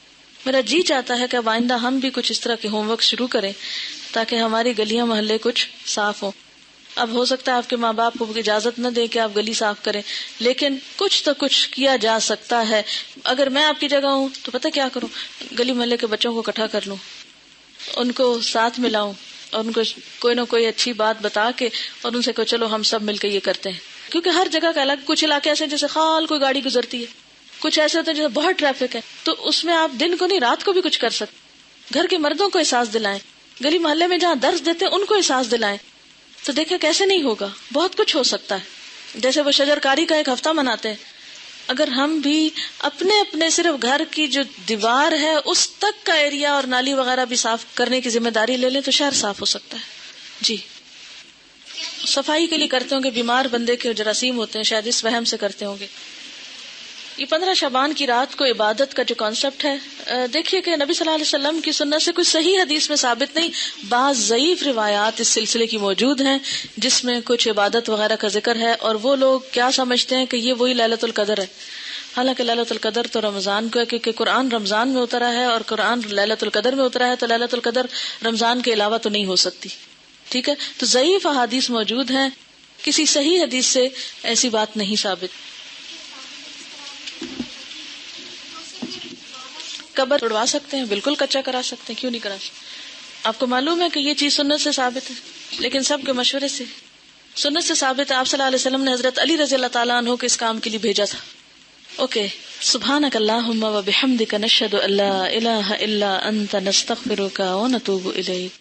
میرا جی چاہتا ہے کہ اب آئندہ ہم بھی کچھ اس طرح کے ہوم ورک شروع کریں تاکہ ہماری گلیاں محلے کچھ صاف ہوں. اب ہو سکتا ہے آپ کے ماں باپ کو اجازت نہ دیں کہ آپ گلی صاف کریں، لیکن کچھ تو کچھ کیا جا سکتا ہے. اگر میں آپ کی جگہ ہوں تو پتہ کیا کروں، گلی محلے کے بچوں کو اکٹھا کر لوں، ان کو ساتھ ملاؤں، اور ان کو کوئی نہ کوئی اچھی بات بتا کے اور ان سے کہو چلو ہم سب مل کے یہ کرتے ہیں. کیونکہ ہر جگہ کا الگ، کچھ علاقے ایسے جیسے خال کوئی گاڑی گزرتی ہے، کچھ ایسے ہوتے ہیں جیسے بہت ٹریفک ہے، تو اس میں آپ دن کو نہیں رات کو بھی کچھ کر سکتے. گھر کے مردوں کو احساس دلائیں، گلی محلے میں جہاں درس دیتے ہیں ان کو احساس دلائیں، تو دیکھیں کیسے نہیں ہوگا، بہت کچھ ہو سکتا ہے. جیسے وہ شجرکاری کا ایک ہفتہ مناتے ہیں، اگر ہم بھی اپنے اپنے صرف گھر کی جو دیوار ہے اس تک کا ایریا اور نالی وغیرہ بھی صاف کرنے کی ذمہ داری لے لیں تو شہر صاف ہو سکتا ہے. جی صفائی کے لیے کرتے ہوں گے، بیمار بندے کے جراثیم ہوتے ہیں شاید اس وہم سے کرتے ہوں گے. یہ 15 شعبان کی رات کو عبادت کا جو کانسیپٹ ہے، دیکھیے کہ نبی صلی اللہ علیہ وسلم کی سنت سے کوئی صحیح حدیث میں ثابت نہیں، بعض ضعیف روایات اس سلسلے کی موجود ہیں جس میں کچھ عبادت وغیرہ کا ذکر ہے، اور وہ لوگ کیا سمجھتے ہیں کہ یہ وہی لیلۃ القدر ہے. حالانکہ لیلۃ القدر تو رمضان کو ہے، کیونکہ قرآن رمضان میں اترا ہے اور قرآن لیلۃ القدر میں اترا ہے، تو لیلۃ القدر رمضان کے علاوہ تو نہیں ہو سکتی. ٹھیک ہے، تو ضعیف احادیث موجود ہیں، کسی صحیح حدیث سے ایسی بات نہیں ثابت. قبر توڑوا سکتے ہیں، بالکل کچا کرا سکتے ہیں، کیوں نہیں کرا سکتے؟ آپ کو معلوم ہے کہ یہ چیز سنت سے ثابت ہے، لیکن سب کے مشورے سے سنت سے ثابت ہے. آپ صلی اللہ علیہ وسلم نے حضرت علی رضی اللہ تعالیٰ عنہ کو اس کام کے لیے بھیجا تھا. اوکے، سبحانک اللہم و بحمدک، نشہد ان لا الہ الا انت، نستغفرک و نتوب الیک.